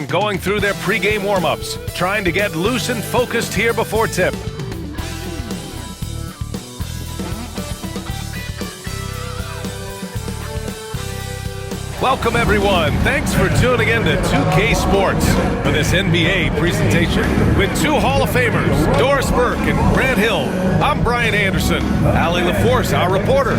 and going through their pregame warm-ups, trying to get loose and focused here before tip. Welcome, everyone. Thanks for tuning in to 2K Sports for this NBA presentation with two Hall of Famers, Doris Burke and Grant Hill. I'm Brian Anderson, Allie LaForce, our reporter.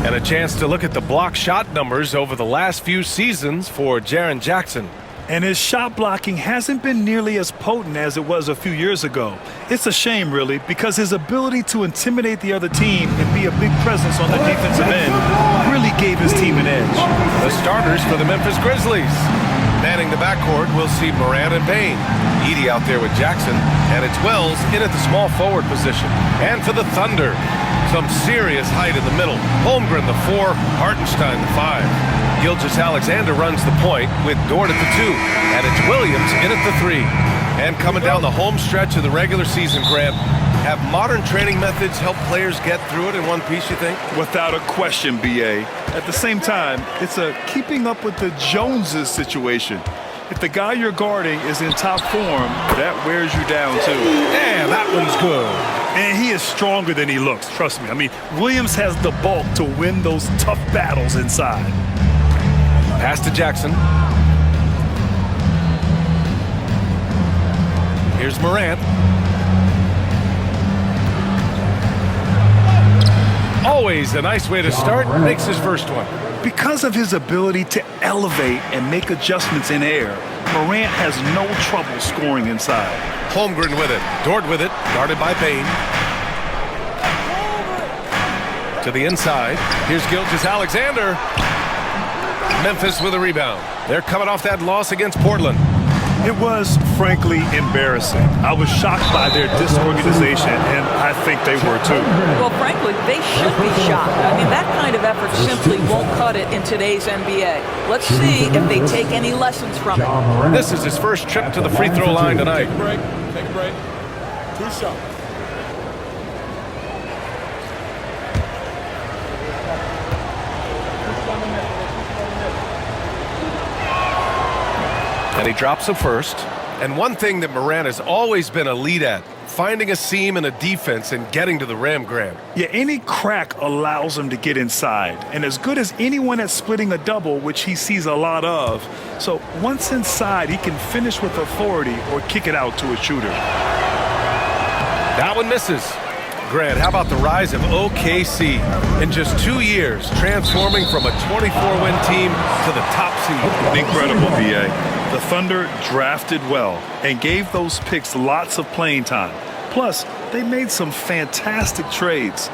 And a chance to look at the block shot numbers over the last few seasons for Jaren Jackson. And his shot blocking hasn't been nearly as potent as it was a few years ago. It's a shame, really, because his ability to intimidate the other team and be a big presence on the defensive end really gave his team an edge. The starters for the Memphis Grizzlies. Manning the backcourt, we'll see Morant and Payne. Edie out there with Jackson, and it's Wells in at the small forward position. And for the Thunder, some serious height in the middle. Holmgren the 4, Hartenstein the 5. Gilgeous-Alexander runs the point with Dort at the 2, and it's Williams in at the 3. And coming down the home stretch of the regular season, Grant, have modern training methods helped players get through it in one piece, you think? Without a question, B.A. At the same time, it's a keeping up with the Joneses situation. If the guy you're guarding is in top form, that wears you down, too. Damn, that one's good. And he is stronger than he looks, trust me. I mean, Williams has the bulk to win those tough battles inside. Pass to Jackson. Here's Morant. Always a nice way to start. Makes his first one. Because of his ability to elevate and make adjustments in air, Morant has no trouble scoring inside. Holmgren with it. Dort with it. Guarded by Payne. To the inside. Here's Gilgeous-Alexander. Memphis with a rebound. They're coming off that loss against Portland. It was, frankly, embarrassing. I was shocked by their disorganization, and I think they were too. Well, frankly, they should be shocked. I mean, that kind of effort simply won't cut it in today's NBA. Let's see if they take any lessons from it. This is his first trip to the free throw line tonight. Take a break. 2 shots. And he drops a first. And one thing that Morant has always been elite at, finding a seam in a defense and getting to the rim, Graham. Yeah, any crack allows him to get inside. And as good as anyone at splitting a double, which he sees a lot of. So once inside, he can finish with authority or kick it out to a shooter. That one misses. Grant, how about the rise of OKC? In just 2 years, transforming from a 24-win team to the top seed. Incredible, B.A. The Thunder drafted well and gave those picks lots of playing time. Plus, they made some fantastic trades.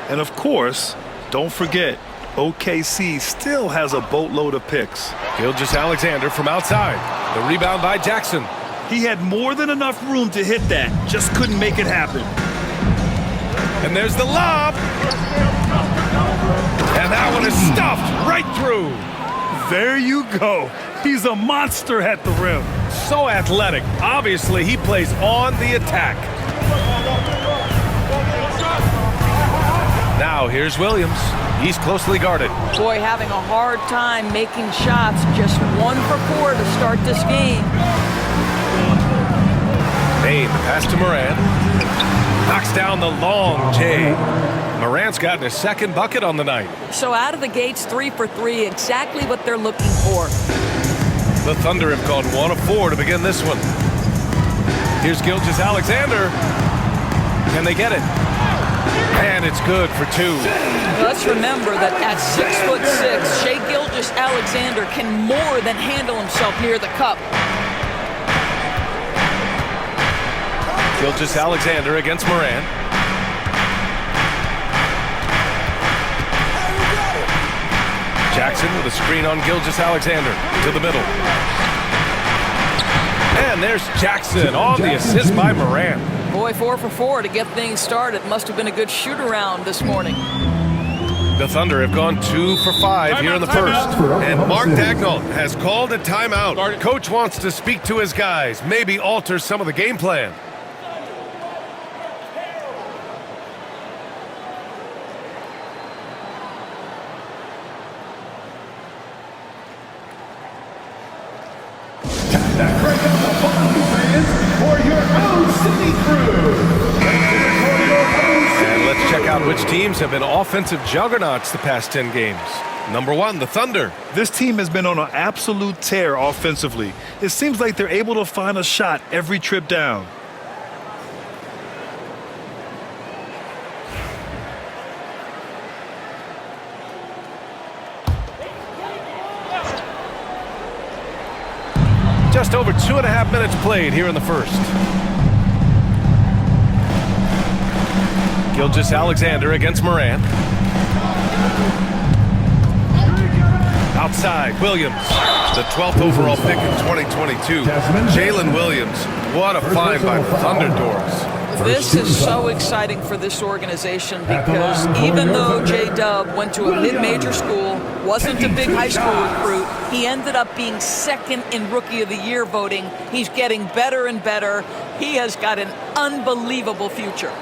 And of course, don't forget, OKC still has a boatload of picks. Gilgeous-Alexander from outside. The rebound by Jackson. He had more than enough room to hit that, just couldn't make it happen. And there's the lob. And that one is stuffed right through. There you go. He's a monster at the rim. So athletic. Obviously, he plays on the attack. Now, here's Williams. He's closely guarded. Boy, having a hard time making shots. Just 1 for 4 to start this game. Payne, pass to Morant. Knocks down the long J. Morant's gotten his second bucket on the night. So out of the gates, 3 for 3, exactly what they're looking for. The Thunder have gone 1 of 4 to begin this one. Here's Gilgeous-Alexander. Can they get it? And it's good for 2. Let's remember that at 6'6", Shai Gilgeous-Alexander can more than handle himself near the cup. Gilgeous-Alexander against Morant. Jackson with a screen on Gilgeous-Alexander to the middle. And there's Jackson on the assist by Morant. Boy, 4 for 4 to get things started. Must have been a good shoot-around this morning. The Thunder have gone 2 for 5 here in the first. And Mark Dagnall has called a timeout. Coach wants to speak to his guys, maybe alter some of the game plan. For your own city crew. And let's check out which teams have been offensive juggernauts the past 10 games. Number 1, the Thunder. This team has been on an absolute tear offensively. It seems like they're able to find a shot every trip down. Just over 2.5 minutes played here in the first. Gilgeous-Alexander against Morant. Outside, Williams, the 12th overall pick in 2022. Jalen Williams, what a find by the Thunder, Doris. This is so exciting for this organization because even though J-Dub went to a mid-major school, wasn't a big high school recruit, he ended up being second in Rookie of the Year voting. He's getting better and better. He has got an unbelievable future.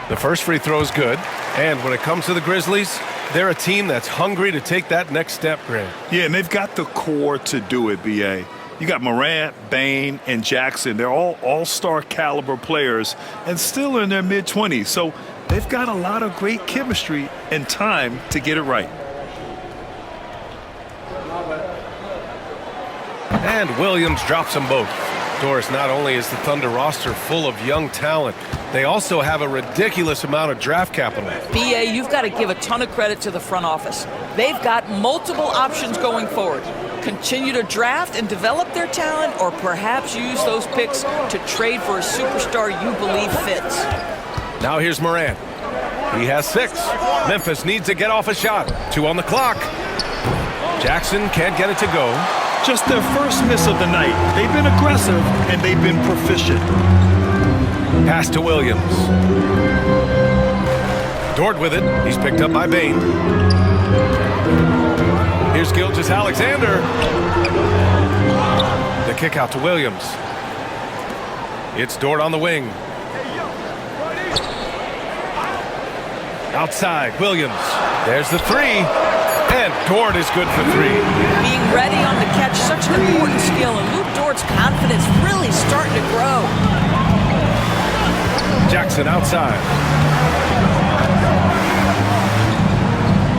The first free throw is good. And when it comes to the Grizzlies, they're a team that's hungry to take that next step, Grant. Yeah, and they've got the core to do it, B.A. You got Morant, Bane, and Jackson. They're all all-star caliber players and still in their mid-20s. So they've got a lot of great chemistry and time to get it right. And Williams drops them both. Doris, not only is the Thunder roster full of young talent, they also have a ridiculous amount of draft capital. BA, you've got to give a ton of credit to the front office. They've got multiple options going forward. Continue to draft and develop their talent, or perhaps use those picks to trade for a superstar you believe fits. Now here's Morant. He has 6. Memphis needs to get off a shot. 2 on the clock. Jackson can't get it to go. Just their first miss of the night. They've been aggressive and they've been proficient. Pass to Williams. Dort with it. He's picked up by Bane. Here's Gilgeous-Alexander. The kick out to Williams. It's Dort on the wing. Outside, Williams. There's the 3. And Dort is good for 3. Being ready on the catch, such an important skill, and Luke Dort's confidence really starting to grow. Jackson outside.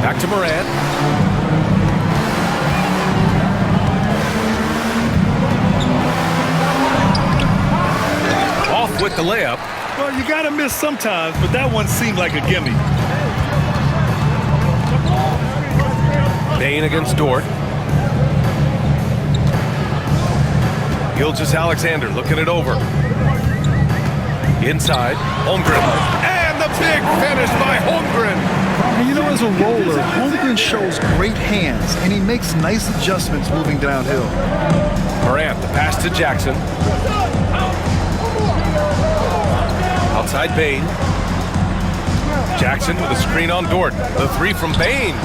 Back to Morant. Off with the layup. Well, you got to miss sometimes, but that one seemed like a gimme. Bane against Dort. Gilgeous-Alexander looking it over. Inside, Holmgren. And the big finish by Holmgren. And you know, as a roller, Holmgren shows great hands, and he makes nice adjustments moving downhill. Morant, the pass to Jackson. Outside Bane. Jackson with a screen on Dort. The 3 from Bane.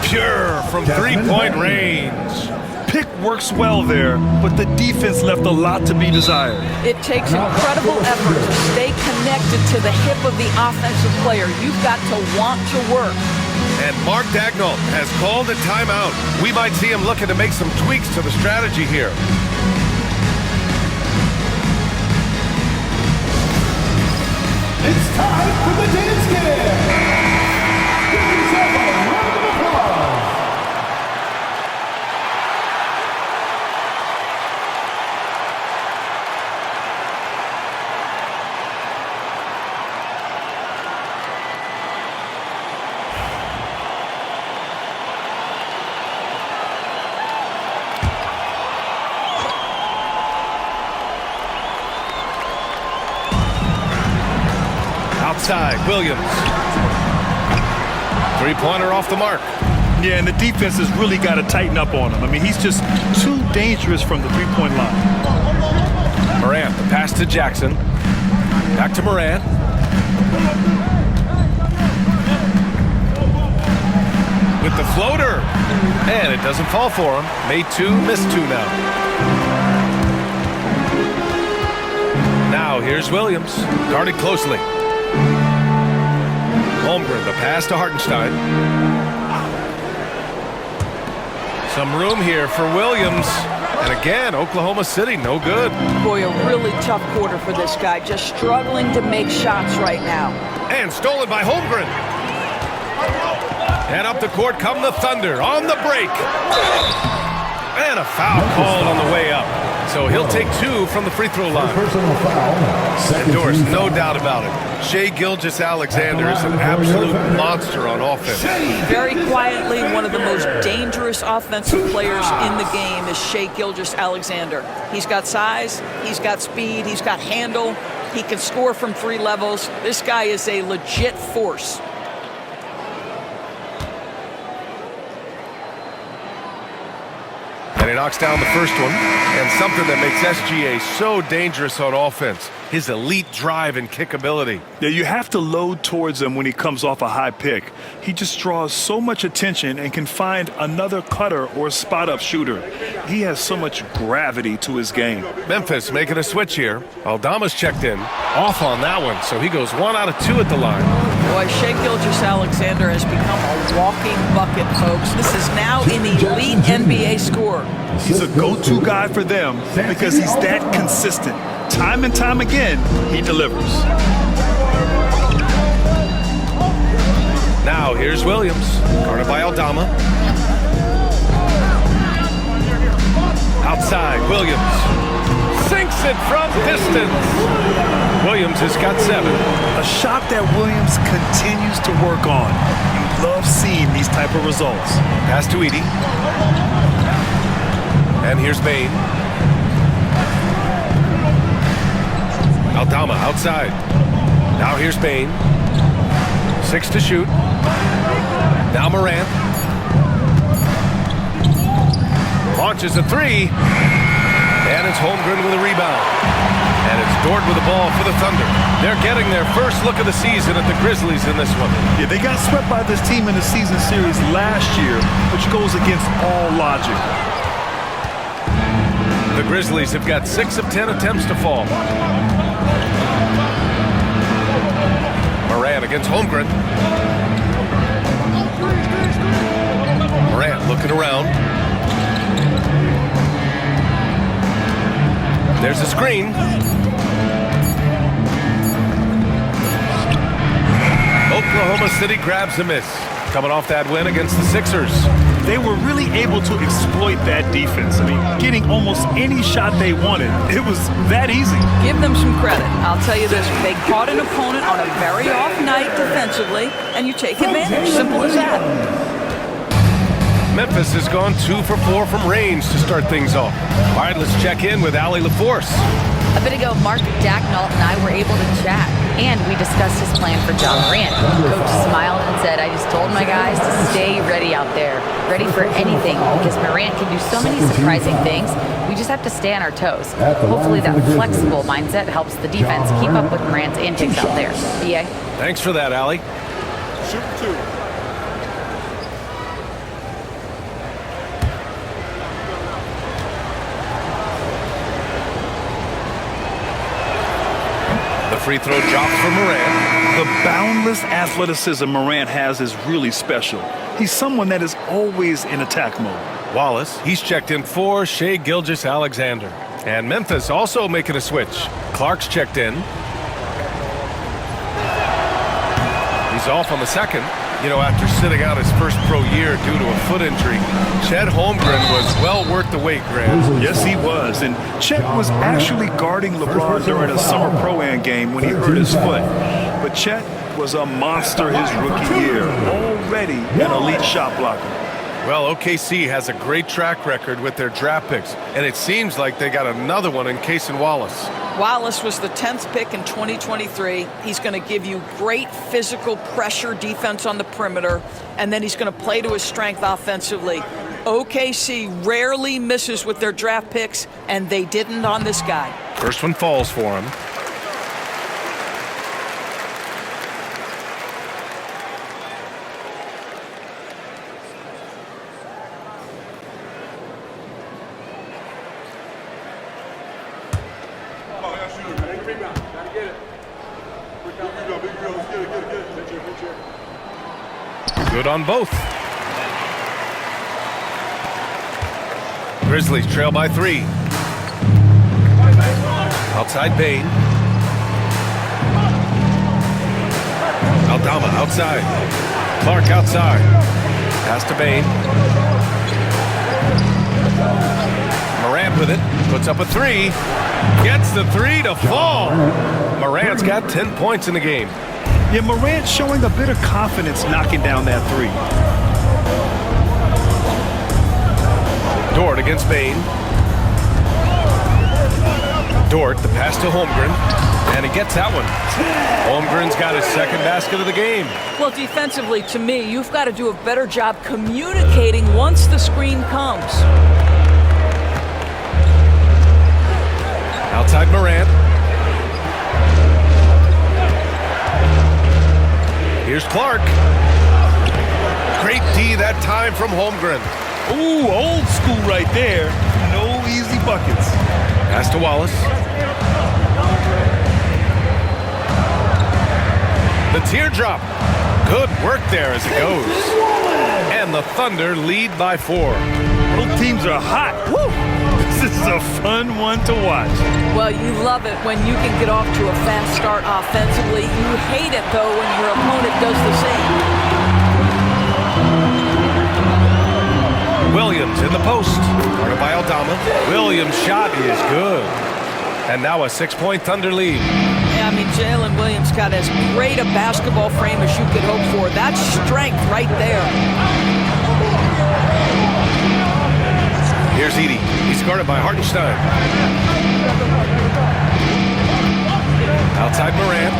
Pure from 3-point range. Pick works well there, but the defense left a lot to be desired. It takes incredible effort to stay connected to the hip of the offensive player. You've got to want to work. And Mark Dagnall has called a timeout. We might see him looking to make some tweaks to the strategy here. It's time for the dance game. Give yourself a round of applause. Outside, Williams. 3-pointer off the mark. Yeah, and the defense has really got to tighten up on him. I mean, he's just too dangerous from the 3-point line. Morant, the pass to Jackson. Back to Morant. With the floater. And it doesn't fall for him. Made 2, missed 2 now. Now here's Williams, guarded closely. Holmgren, the pass to Hartenstein. Some room here for Williams. And again, Oklahoma City, no good. Boy, a really tough quarter for this guy. Just struggling to make shots right now. And stolen by Holmgren. And up the court come the Thunder on the break. And a foul called on the way up. So he'll take 2 from the free throw line. Personal foul. Endorsed, no doubt about it. Shai Gilgeous-Alexander is an absolute monster on offense. Very quietly, one of the most dangerous offensive players in the game is Shai Gilgeous-Alexander. He's got size, he's got speed, he's got handle, he can score from 3 levels. This guy is a legit force. And he knocks down the first one. And something that makes SGA so dangerous on offense, his elite drive and kick ability. Yeah, you have to load towards him when he comes off a high pick. He just draws so much attention and can find another cutter or spot-up shooter. He has so much gravity to his game. Memphis making a switch here. Aldama's checked in. Off on that one, so he goes 1 out of 2 at the line. Boy, Shai Gilgeous-Alexander has become a walking bucket, folks. This is now an elite NBA scorer. He's a go-to guy for them because he's that consistent. Time and time again, he delivers. Now here's Williams, guarded by Aldama. Outside, Williams sinks it from distance. Williams has got 7. A shot that Williams continues to work on. You love seeing these type of results. Pass to Edey. And here's Bain. Aldama outside. Now here's Bain. 6 to shoot. Now Morant. Launches a 3. And it's Holmgren with a rebound. And it's Dort with the ball for the Thunder. They're getting their first look of the season at the Grizzlies in this one. Yeah, they got swept by this team in the season series last year, which goes against all logic. The Grizzlies have got 6 of 10 attempts to fall. Morant against Holmgren. Morant looking around. There's a screen. Oklahoma City grabs a miss. Coming off that win against the Sixers. They were really able to exploit that defense. I mean, getting almost any shot they wanted. It was that easy. Give them some credit. I'll tell you this, they caught an opponent on a very off night defensively, and you take advantage. Simple as that. Memphis has gone 2 for 4 from range to start things off. All right, let's check in with Allie LaForce. A bit ago, Mark Dacknault and I were able to chat, and we discussed his plan for John Morant. Coach smiled and said, I just told my guys to stay ready out there, ready for anything, because Morant can do so many surprising things. We just have to stay on our toes. Hopefully that flexible mindset helps the defense keep up with Morant's antics out there. BA? Thanks for that, Allie. Shoot 2. Free throw drops for Morant. The boundless athleticism Morant has is really special. He's someone that is always in attack mode. Wallace, he's checked in for Shai Gilgeous-Alexander. And Memphis also making a switch. Clark's checked in. He's off on the second. You know, after sitting out his first pro year due to a foot injury, Chet Holmgren was well worth the wait, Grant. Yes, he was. And Chet was actually guarding LeBron during a summer pro-am game when he hurt his foot. But Chet was a monster his rookie year, already an elite shot blocker. Well, OKC has a great track record with their draft picks, and it seems like they got another one in Cason Wallace. Wallace was the 10th pick in 2023. He's going to give you great physical pressure defense on the perimeter, and then he's going to play to his strength offensively. OKC rarely misses with their draft picks, and they didn't on this guy. First one falls for him. Big rebound. Let's get it. Mid-chair. Good on both. Grizzlies trail by 3. Outside Bain. Aldama outside. Clark outside. Pass to Bain. Morant with it. Puts up a 3. Gets the 3 to fall. Morant's got 10 points in the game. Yeah, Morant showing a bit of confidence knocking down that 3. Dort against Bain. Dort, the pass to Holmgren, and he gets that one. Holmgren's got his second basket of the game. Well, defensively, to me, you've got to do a better job communicating once the screen comes. Outside Morant. Here's Clark. Great D that time from Holmgren. Ooh, old school right there. No easy buckets. Pass to Wallace. The teardrop. Good work there as it goes. And the Thunder lead by 4. Both teams are hot. Woo! This is a fun one to watch. Well, you love it when you can get off to a fast start offensively. You hate it, though, when your opponent does the same. Williams in the post. Guarded by Aldama. Williams' shot is good. And now a 6-point Thunder lead. Yeah, I mean, Jalen Williams got as great a basketball frame as you could hope for. That's strength right there. Here's Edey. He's guarded by Hartenstein. Outside Morant.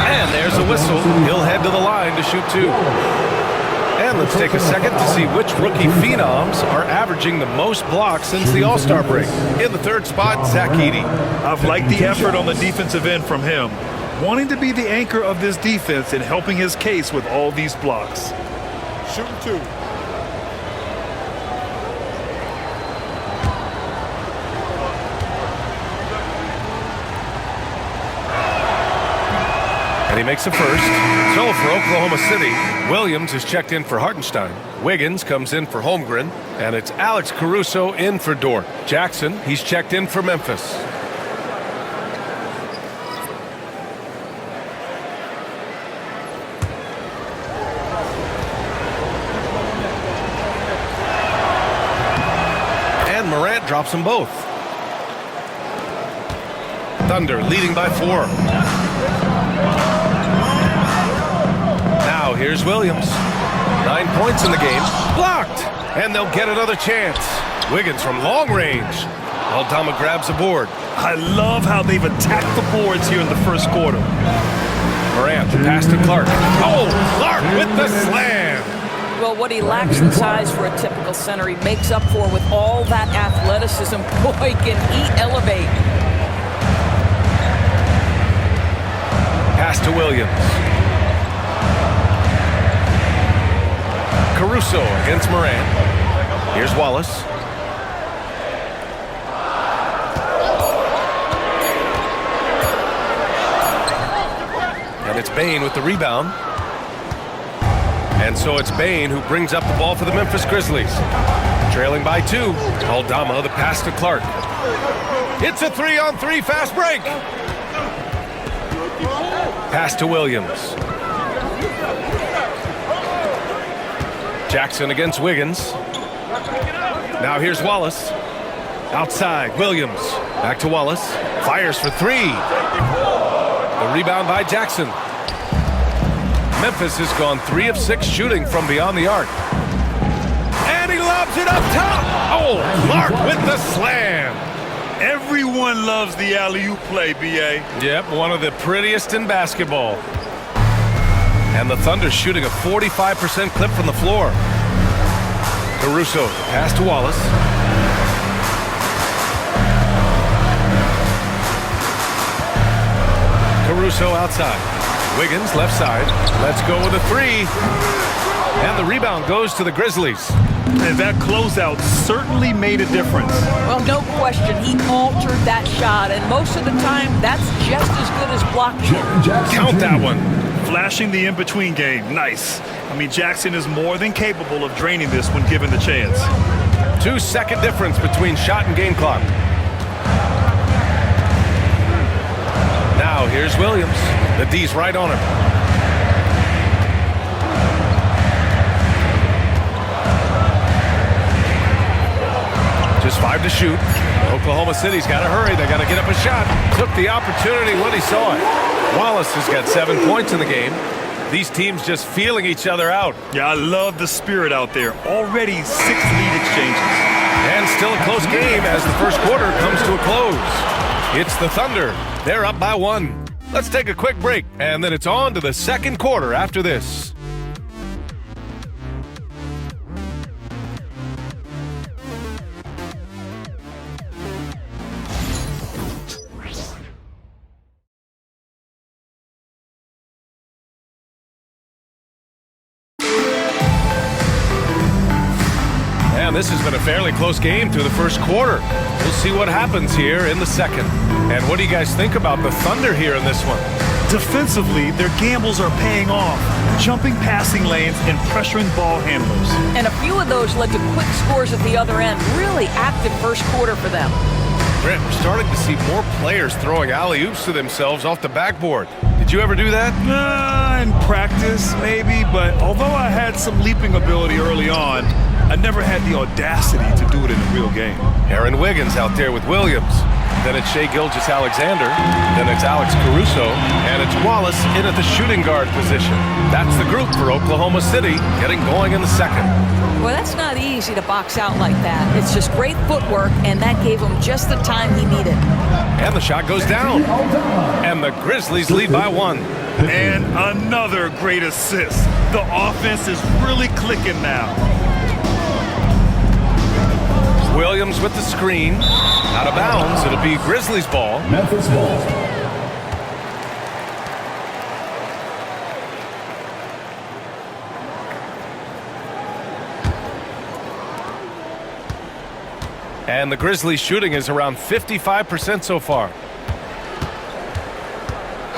And there's a whistle. He'll head to the line to shoot 2. And let's take a second to see which rookie phenoms are averaging the most blocks since the All-Star break. In the 3rd spot, Zach Edey. I've liked the effort on the defensive end from him, wanting to be the anchor of this defense and helping his case with all these blocks. Shooting 2. And he makes the first. So for Oklahoma City, Williams is checked in for Hartenstein. Wiggins comes in for Holmgren. And it's Alex Caruso in for Dort. Jackson, he's checked in for Memphis. And Morant drops them both. Thunder leading by 4. Now here's Williams. 9 points in the game. Blocked. And they'll get another chance. Wiggins from long range. Aldama grabs the board. I love how they've attacked the boards here in the first quarter. Morant, pass to Clark. Oh, Clark with the slam. Well, what he lacks in size for a typical center, he makes up for with all that athleticism. Boy, can he elevate. Pass to Williams. Caruso against Morant. Here's Wallace. And it's Bain with the rebound. And so it's Bain who brings up the ball for the Memphis Grizzlies. Trailing by 2. Aldama, the pass to Clark. It's a 3-on-3 fast break. Pass to Williams. Jackson against Wiggins. Now here's Wallace. Outside, Williams. Back to Wallace. Fires for 3. The rebound by Jackson. Memphis has gone 3 of 6 shooting from beyond the arc. And he lobs it up top. Oh, Clark with the slam. Everyone loves the alley-oop play, B.A. Yep, one of the prettiest in basketball. And the Thunder shooting a 45% clip from the floor. Caruso, pass to Wallace. Caruso outside. Wiggins left side. Let's go with a 3. And the rebound goes to the Grizzlies. And that closeout certainly made a difference. Well, no question, he altered that shot, and most of the time, that's just as good as blocking. Count that one. Flashing the in-between game. Nice. I mean, Jackson is more than capable of draining this when given the chance. 2-second difference between shot and game clock. Now, here's Williams. The D's right on him. Just 5 to shoot. Oklahoma City's got to hurry. They got to get up a shot. Took the opportunity when he saw it. Wallace has got 7 points in the game. These teams just feeling each other out. Yeah, I love the spirit out there. Already 6 lead exchanges. And still a close game as the first quarter comes to a close. It's the Thunder. They're up by 1. Let's take a quick break, and then it's on to the second quarter after this. And this has been a fairly close game through the first quarter. We'll see what happens here in the second. And what do you guys think about the Thunder here in this one? Defensively, their gambles are paying off. Jumping passing lanes and pressuring ball handlers. And a few of those led to quick scores at the other end. Really active first quarter for them. Brent, we're starting to see more players throwing alley-oops to themselves off the backboard. Did you ever do that? In practice, maybe, but although I had some leaping ability early on, I never had the audacity to do it in a real game. Aaron Wiggins out there with Williams. Then it's Shai Gilgeous-Alexander. Then it's Alex Caruso. And it's Wallace in at the shooting guard position. That's the group for Oklahoma City getting going in the second. Well, that's not easy to box out like that. It's just great footwork, and that gave him just the time he needed. And the shot goes down. And the Grizzlies lead by 1. And another great assist. The offense is really clicking now. Williams with the screen. Out of bounds. It'll be Grizzlies ball. Memphis ball. And the Grizzlies shooting is around 55% so far.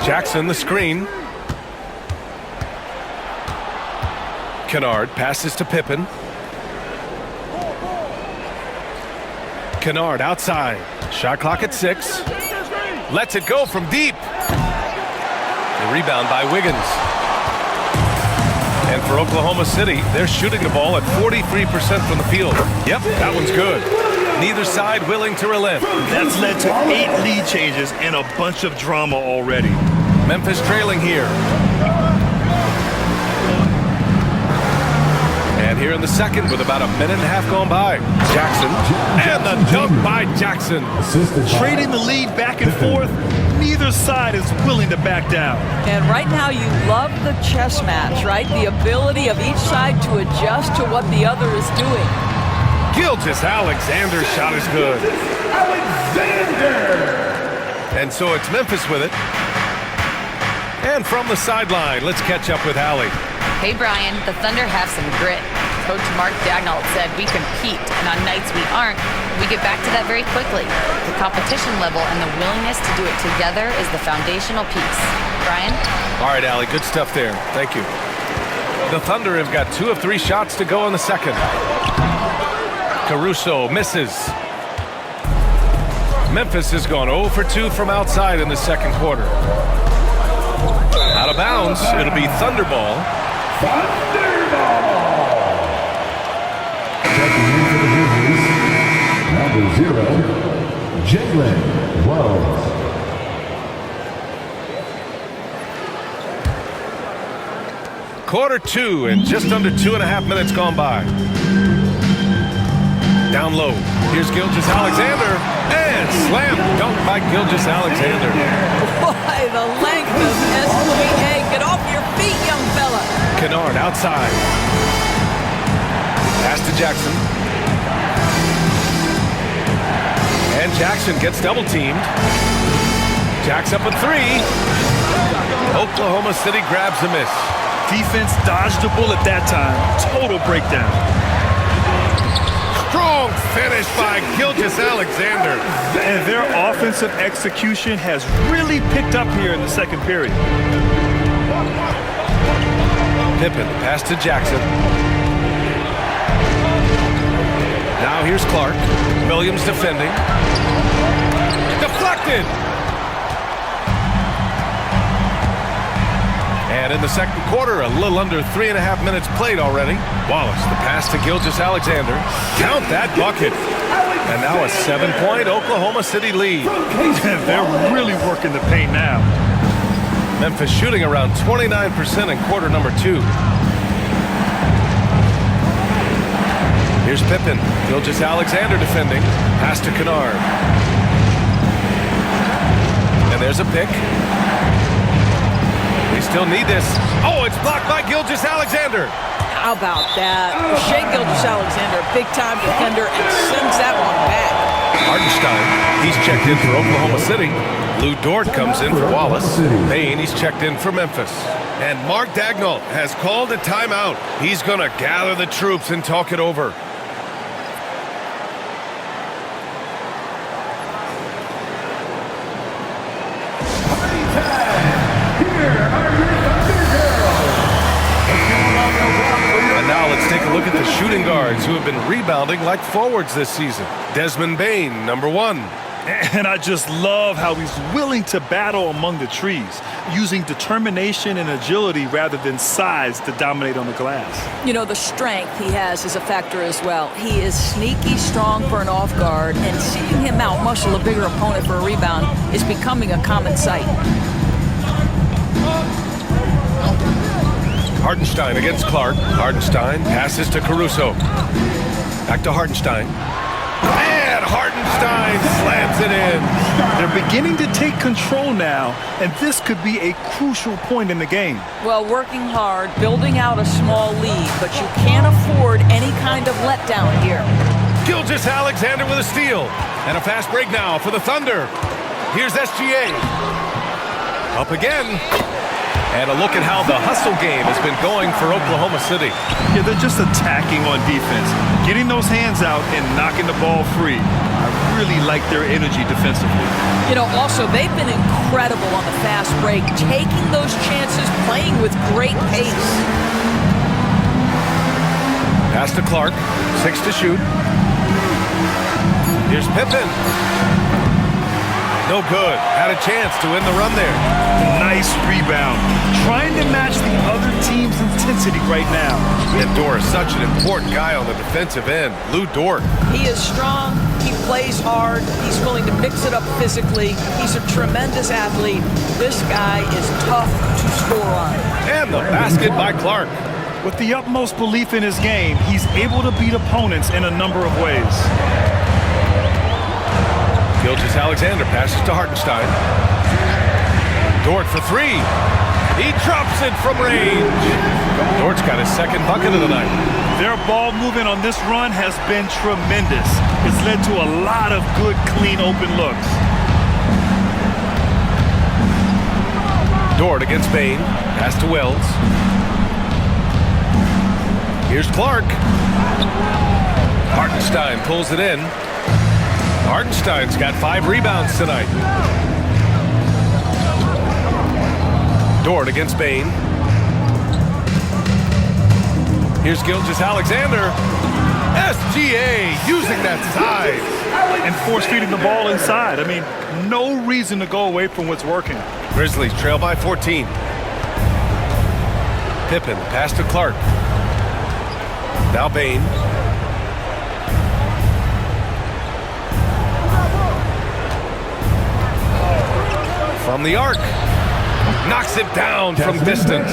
Jackson the screen. Kennard passes to Pippen. Kennard outside. Shot clock at 6. Lets it go from deep. The rebound by Wiggins. And for Oklahoma City, they're shooting the ball at 43% from the field. Yep, that one's good. Neither side willing to relent. That's led to 8 lead changes and a bunch of drama already. Memphis trailing here. And here in the second with about a minute and a half gone by. Jackson. And the dunk by Jackson. Trading the lead back and forth. Neither side is willing to back down. And right now you love the chess match, right? The ability of each side to adjust to what the other is doing. Gilgeous-Alexander's shot is good. Alexander! And so it's Memphis with it. And from the sideline, let's catch up with Allie. Hey, Brian, the Thunder have some grit. Coach Mark Dagnall said we compete, and on nights we aren't, we get back to that very quickly. The competition level and the willingness to do it together is the foundational piece. Brian? All right, Allie, good stuff there. Thank you. The Thunder have got 2 of 3 shots to go in the second. Caruso misses. Memphis has gone 0 for 2 from outside in the second quarter. Out of bounds, it'll be Thunder ball. Checking in for the Grizzlies, number 0, Jalen Wells. Quarter 2 and just under 2.5 minutes gone by. Down low. Here's Gilgeous-Alexander. And slam dunk by Gilgeous-Alexander. Boy, the length of SGA. Get off your feet, young fella. Kennard outside. Pass to Jackson. And Jackson gets double teamed. Jack's up a 3. Oklahoma City grabs a miss. Defense dodged the bullet that time. Total breakdown. Strong finish by Gilgeous-Alexander. And their offensive execution has really picked up here in the second period. Pippen, pass to Jackson. Now here's Clark. Williams defending. Deflected. And in the second quarter, a little under 3.5 minutes played already. Wallace, the pass to Gilgeous-Alexander. Count that bucket. And now a 7-point Oklahoma City lead. They're really working the paint now. Memphis shooting around 29% in quarter number 2. Here's Pippen. Gilgeous-Alexander defending. Pass to Kennard. And there's a pick. We still need this. Oh, it's blocked by Gilgeous-Alexander. How about that? Shea Gilgeous-Alexander, big-time defender, and sends that one back. Hartenstein, he's checked in for Oklahoma City. Lou Dort comes in for Wallace. Payne, he's checked in for Memphis. And Mark Daigneault has called a timeout. He's going to gather the troops and talk it over. And now let's take a look at the shooting guards who have been rebounding like forwards this season. Desmond Bane, number 1. And I just love how he's willing to battle among the trees, using determination and agility rather than size to dominate on the glass. You know, the strength he has is a factor as well. He is sneaky strong for an off guard, and seeing him out-muscle a bigger opponent for a rebound is becoming a common sight. Hartenstein against Clark. Hartenstein passes to Caruso. Back to Hartenstein. And Hartenstein slams it in. They're beginning to take control now, and this could be a crucial point in the game. Well, working hard, building out a small lead, but you can't afford any kind of letdown here. Gilgeous-Alexander with a steal. And a fast break now for the Thunder. Here's SGA. Up again. And a look at how the hustle game has been going for Oklahoma City. Yeah, they're just attacking on defense, getting those hands out and knocking the ball free. I really like their energy defensively. You know, also, they've been incredible on the fast break, taking those chances, playing with great pace. Pass to Clark, 6 to shoot. Here's Pippen. No good. Had a chance to win the run there. Nice rebound. Trying to match the other team's intensity right now. And Dort is such an important guy on the defensive end. Lou Dort. He is strong. He plays hard. He's willing to mix it up physically. He's a tremendous athlete. This guy is tough to score on. And the basket by Clark. With the utmost belief in his game, he's able to beat opponents in a number of ways. Gilgeous-Alexander passes to Hartenstein. Dort for 3. He drops it from range. Dort's got his second bucket of the night. Their ball movement on this run has been tremendous. It's led to a lot of good, clean, open looks. Dort against Bane. Pass to Wells. Here's Clark. Hartenstein pulls it in. Hartenstein's got 5 rebounds tonight. Dort against Bane. Here's Gilgeous-Alexander. SGA using that size. And force-feeding the ball inside. I mean, no reason to go away from what's working. Grizzlies trail by 14. Pippen, pass to Clark. Now Bane. From the arc. Knocks it down from distance.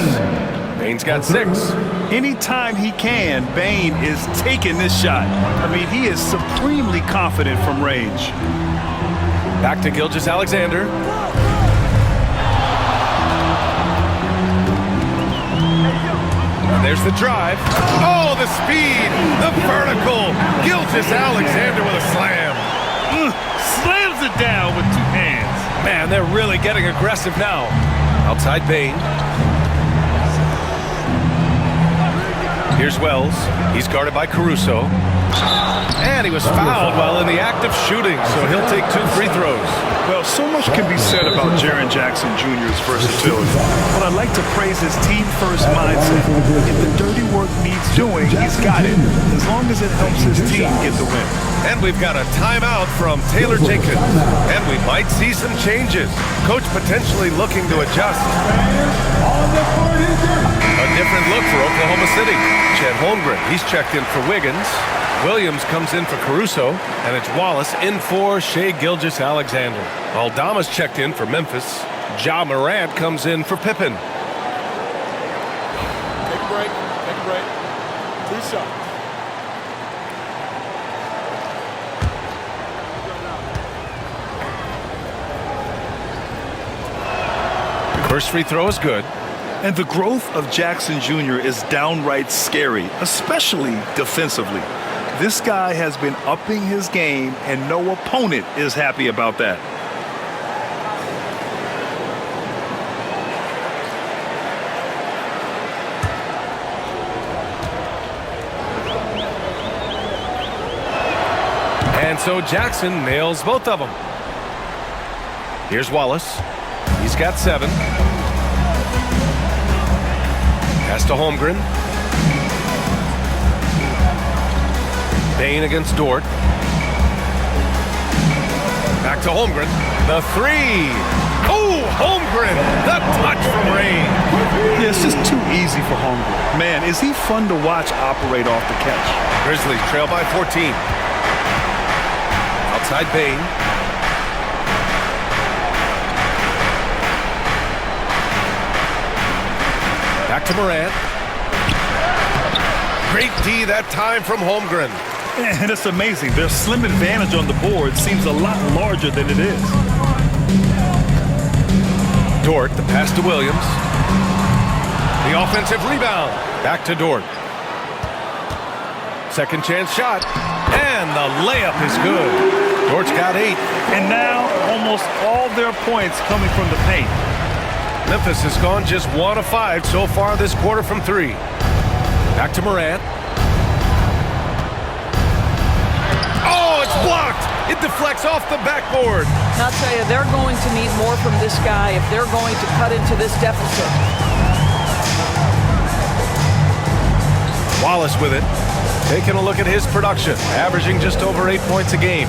Bane's got 6. Anytime he can, Bane is taking this shot. I mean, he is supremely confident from range. Back to Gilgeous-Alexander. And there's the drive. Oh, the speed, the vertical. Gilgeous-Alexander with a slam. Slams it down with 2 hands. Man, they're really getting aggressive now. Outside Bane. Here's Wells. He's guarded by Caruso. And he was fouled while in the act of shooting, so he'll take 2 free throws. Well, so much can be said about Jaren Jackson Jr.'s versatility, but I'd like to praise his team-first mindset. If the dirty work needs doing, he's got it, as long as it helps his team get the win. And we've got a timeout from Taylor Jenkins. And we might see some changes. Coach potentially looking to adjust. A different look for Oklahoma City. Chet Holmgren, he's checked in for Wiggins. Williams comes in for Caruso, and it's Wallace in for Shai Gilgeous-Alexander. Aldama's checked in for Memphis. Ja Morant comes in for Pippen. Take a break. Take a break. 2 shots. First free throw is good. And the growth of Jackson Jr. is downright scary, especially defensively. This guy has been upping his game, and no opponent is happy about that. And so Jackson nails both of them. Here's Wallace. He's got 7. Pass to Holmgren. Bane against Dort. Back to Holmgren. The 3. Oh, Holmgren! The touch from range. Yeah, it's just too easy for Holmgren. Man, is he fun to watch operate off the catch. Grizzlies trail by 14. Outside Bane. Back to Morant. Great D that time from Holmgren. And it's amazing. Their slim advantage on the board seems a lot larger than it is. Dort, the pass to Williams. The offensive rebound. Back to Dort. Second chance shot. And the layup is good. Dort's got 8. And now almost all their points coming from the paint. Memphis has gone just 1 of 5 so far this quarter from 3. Back to Morant. Oh, it's blocked. It deflects off the backboard. I'll tell you, they're going to need more from this guy if they're going to cut into this deficit. Wallace with it. Taking a look at his production, averaging just over 8 points a game.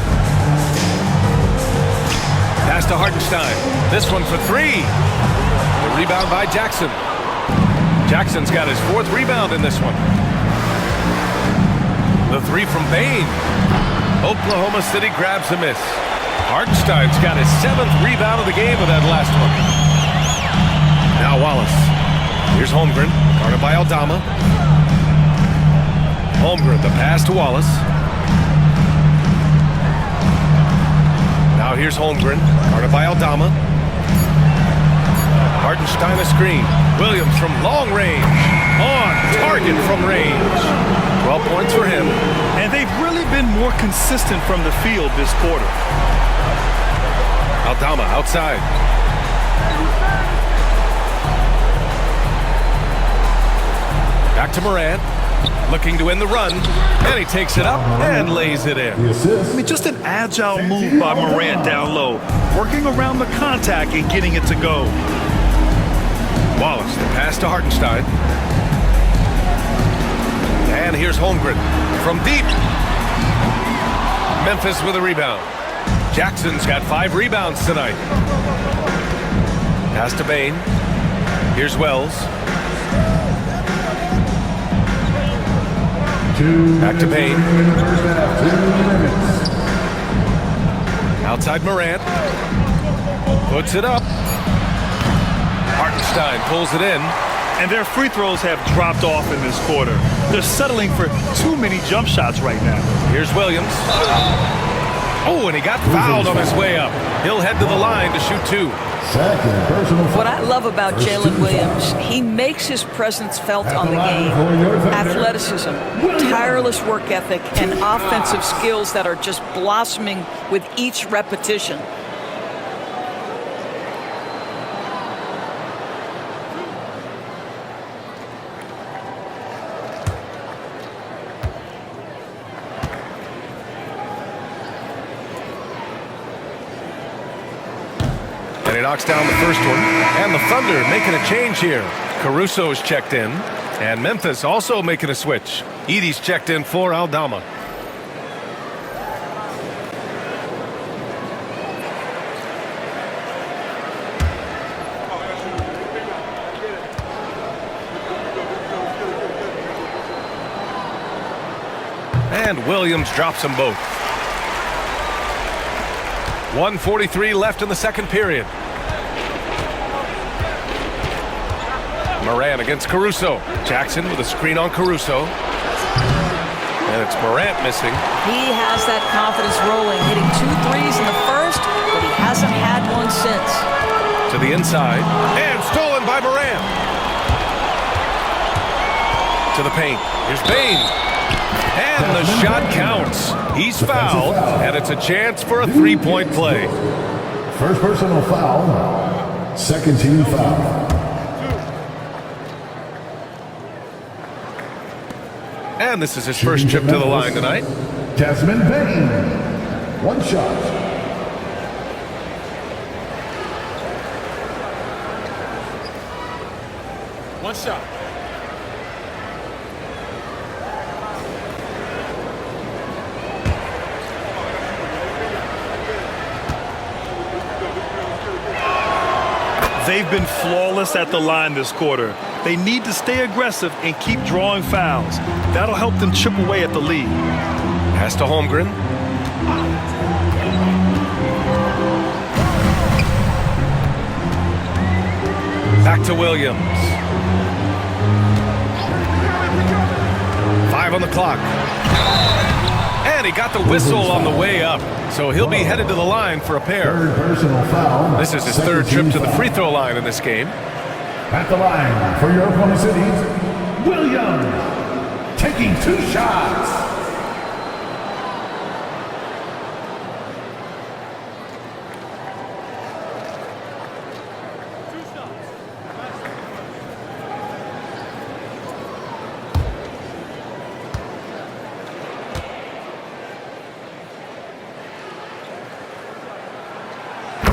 Pass to Hartenstein. This one for 3. The rebound by Jackson. Jackson's got his 4th rebound in this one. The 3 from Bane. Oklahoma City grabs a miss. Hartenstein's got his 7th rebound of the game with that last one. Now Wallace. Here's Holmgren, guarded by Aldama. Holmgren, the pass to Wallace. Now here's Holmgren, guarded by Aldama. Hartenstein a screen. Williams from long range. On target from range. 12 points for him. And they've really been more consistent from the field this quarter. Aldama outside. Back to Morant. Looking to win the run. And he takes it up and lays it in. I mean, just an agile move by Morant down low. Working around the contact and getting it to go. Wallace, the pass to Hartenstein. And here's Holmgren from deep. Memphis with a rebound. Jackson's got 5 rebounds tonight. Pass to Bane. Here's Wells. Back to Bane. Outside Morant. Puts it up. Hartenstein pulls it in. And their free throws have dropped off in this quarter. They're settling for too many jump shots right now. Here's Williams. Oh, and he got fouled on his way up. He'll head to the line to shoot 2. What I love about Jalen Williams, he makes his presence felt on the game. Athleticism, tireless work ethic, and offensive skills that are just blossoming with each repetition. He knocks down the first one. And the Thunder making a change here. Caruso's checked in. And Memphis also making a switch. Edey's checked in for Aldama. And Williams drops them both. 1:43 left in the second period. Morant against Caruso. Jackson with a screen on Caruso. And it's Morant missing. He has that confidence rolling, hitting 2 threes in the first, but he hasn't had one since. To the inside. And stolen by Morant. To the paint. Here's Bane. And the shot counts. He's fouled, and it's a chance for a three-point play. First personal foul. Second team foul. And this is his first trip to the line tonight. Desmond Bane. One shot. One shot. They've been flawless at the line this quarter. They need to stay aggressive and keep drawing fouls. That'll help them chip away at the lead. Pass to Holmgren. Back to Williams. 5 on the clock. And he got the whistle on the way up. So he'll be headed to the line for a pair. Third personal foul. This is his third trip to the free throw line in this game. At the line for your Oklahoma City, Williams. Taking 2 shots.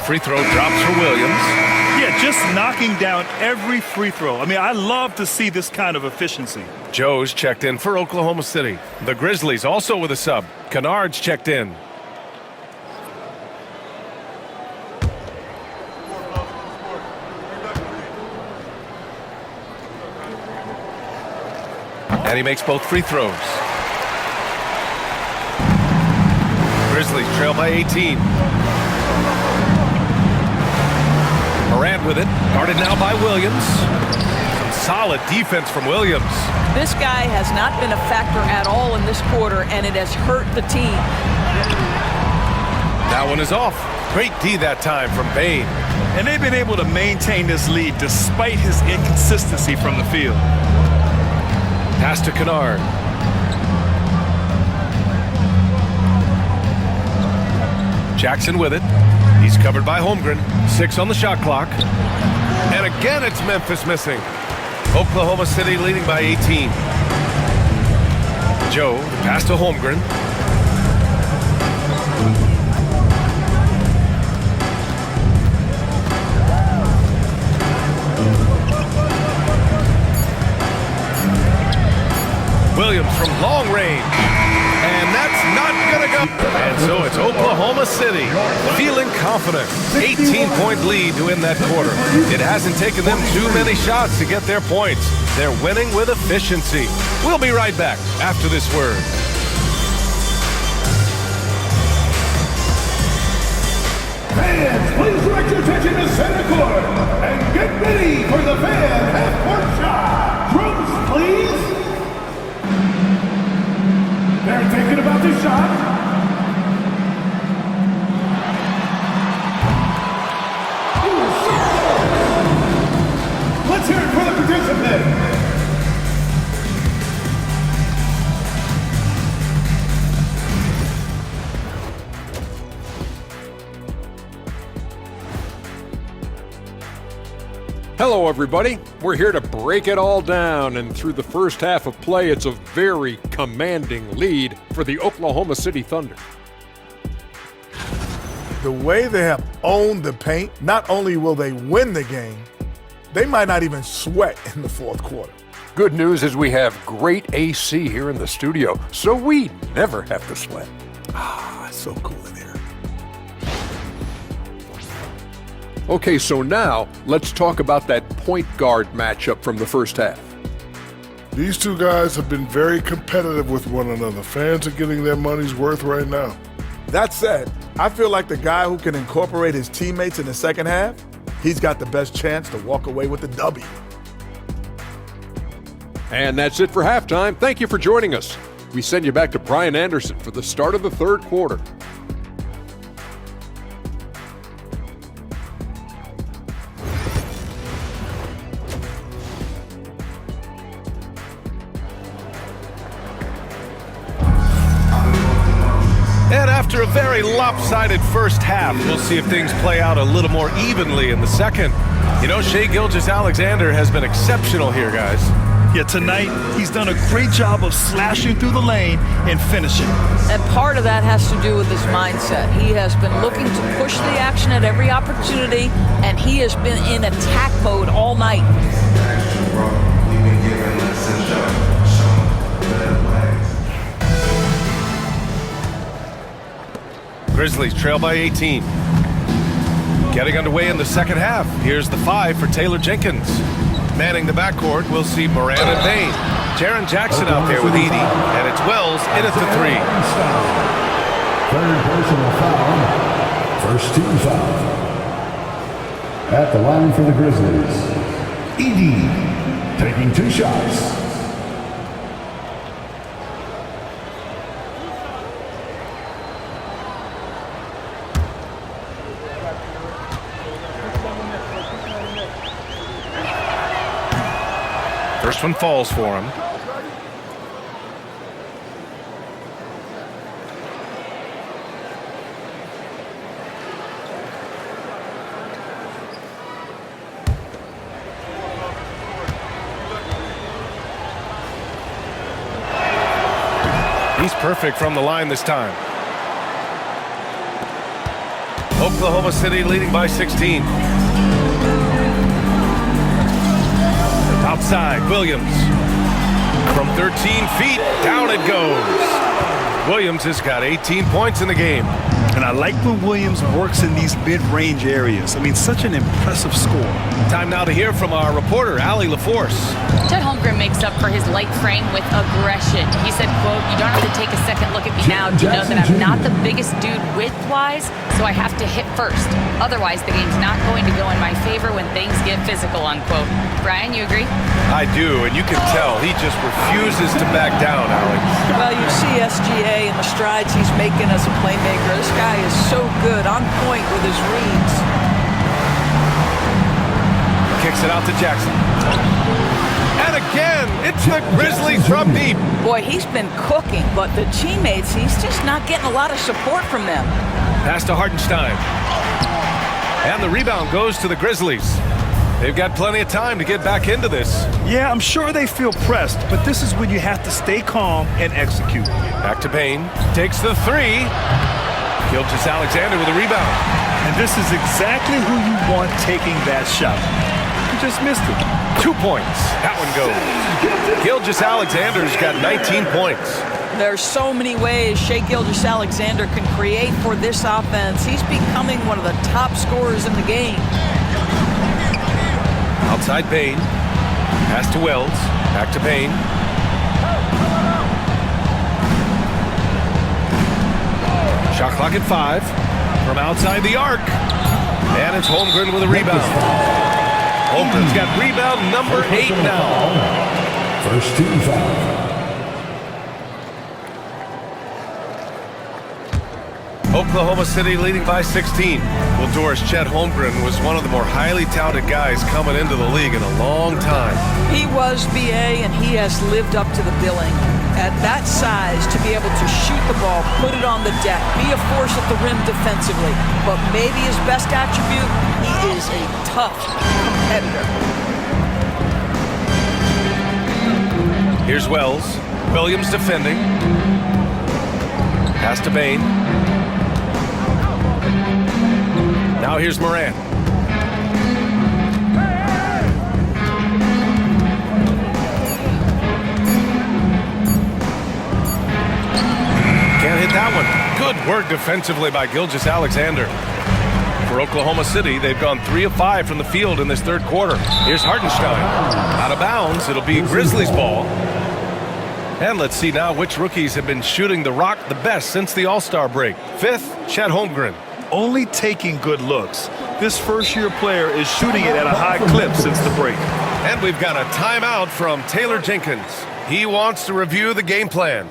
Free throw drops for Williams. Yeah, just knocking down every free throw. I mean, I love to see this kind of efficiency. Joe's checked in for Oklahoma City. The Grizzlies also with a sub. Kennard's checked in. And he makes both free throws. Grizzlies trail by 18. Morant with it, guarded now by Williams. Some solid defense from Williams. This guy has not been a factor at all in this quarter, and it has hurt the team. That one is off. Great D that time from Bane. And they've been able to maintain this lead despite his inconsistency from the field. Pass to Kennard. Jackson with it. He's covered by Holmgren. 6 on the shot clock. And again, it's Memphis missing. Oklahoma City leading by 18. Joe, the pass to Holmgren. Williams from long range. And that's not going to go. And so it's Oklahoma City feeling confident. 18-point lead to win that quarter. It hasn't taken them too many shots to get their points. They're winning with efficiency. We'll be right back after this word. Fans, please direct your attention to center court and get ready for the fan half-court shot. Drums, please. They're thinking about the shot. Let's hear it for the participant. Hello, everybody. We're here to break it all down, and through the first half of play, it's a very commanding lead for the Oklahoma City Thunder. The way they have owned the paint, not only will they win the game, they might not even sweat in the fourth quarter. Good news is we have great AC here in the studio, so we never have to sweat. Ah, it's so cool in here. Okay, so now let's talk about that point guard matchup from the first half. These two guys have been very competitive with one another. Fans are getting their money's worth right now. That said, I feel like the guy who can incorporate his teammates in the second half, he's got the best chance to walk away with the W. And that's it for halftime. Thank you for joining us. We send you back to Brian Anderson for the start of the third quarter. And after a very lopsided first half, we'll see if things play out a little more evenly in the second. You know, Shai Gilgeous-Alexander has been exceptional here, guys. Yeah, tonight he's done a great job of slashing through the lane and finishing. And part of that has to do with his mindset. He has been looking to push the action at every opportunity, and he has been in attack mode all night. Grizzlies trail by 18. Getting underway in the second half. Here's the 5 for Taylor Jenkins. Manning the backcourt, we'll see Morant and Payne. Jaren Jackson out there with Edie, and it's Wells in at the 3. Third personal foul. First team foul. At the line for the Grizzlies, Edie taking 2 shots. First one falls for him. He's perfect from the line this time. Oklahoma City leading by 16. Outside, Williams. From 13 feet, down it goes. Williams has got 18 points in the game. And I like when Williams works in these mid-range areas. I mean, such an impressive score. Time now to hear from our reporter, Allie LaForce. Chet Holmgren makes up for his light frame with aggression. He said, quote, "You don't have to take a second look at me now to know that I'm not the biggest dude width-wise, so I have to hit first. Otherwise, the game's not going to go in my favor when things get physical," unquote. Brian, you agree? I do, and you can tell he just refuses to back down, Allie. Well, you see SGA and the strides he's making as a playmaker. This guy is so good, on point with his reads. Kicks it out to Jackson. And again, it's the Grizzlies from deep. Boy, he's been cooking, but the teammates, he's just not getting a lot of support from them. Pass to Hartenstein. And the rebound goes to the Grizzlies. They've got plenty of time to get back into this. Yeah, I'm sure they feel pressed, but this is when you have to stay calm and execute. Back to Payne. Takes the 3. Gilgeous-Alexander with a rebound. And this is exactly who you want taking that shot. You just missed it. 2 points. That one goes. Gilgeous-Alexander's got 19 points. There's so many ways Shai Gilgeous-Alexander can create for this offense. He's becoming one of the top scorers in the game. Outside Payne. Pass to Wells. Back to Payne. Shot clock at 5. From outside the arc. And it's Holmgren with a rebound. Holmgren's got rebound number 8 now. First team foul. Oklahoma City leading by 16. Well, Doris, Chet Holmgren was one of the more highly touted guys coming into the league in a long time. He was BA, and he has lived up to the billing. At that size, to be able to shoot the ball, put it on the deck, be a force at the rim defensively. But maybe his best attribute, he is a tough competitor. Here's Wells. Williams defending. Pass to Payne. Now here's Morant. Can't hit that one. Good work defensively by Gilgeous-Alexander. For Oklahoma City, they've gone 3 of 5 from the field in this third quarter. Here's Hartenstein. Out of bounds. It'll be Grizzlies ball. And let's see now which rookies have been shooting the rock the best since the All-Star break. 5th, Chet Holmgren. Only taking good looks. This first-year player is shooting it at a high clip since the break. And we've got a timeout from Taylor Jenkins. He wants to review the game plan.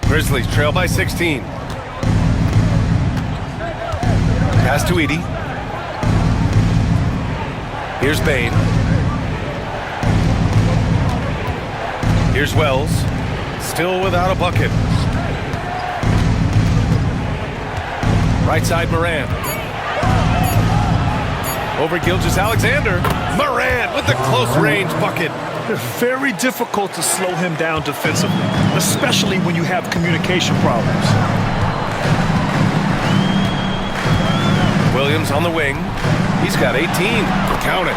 Grizzlies trail by 16. Pass to Edey. Here's Bane. Here's Wells. Still without a bucket. Right side Morant. Over Gilgeous-Alexander. Morant with the close range bucket. Very difficult to slow him down defensively, especially when you have communication problems. Williams on the wing. He's got 18. Count it.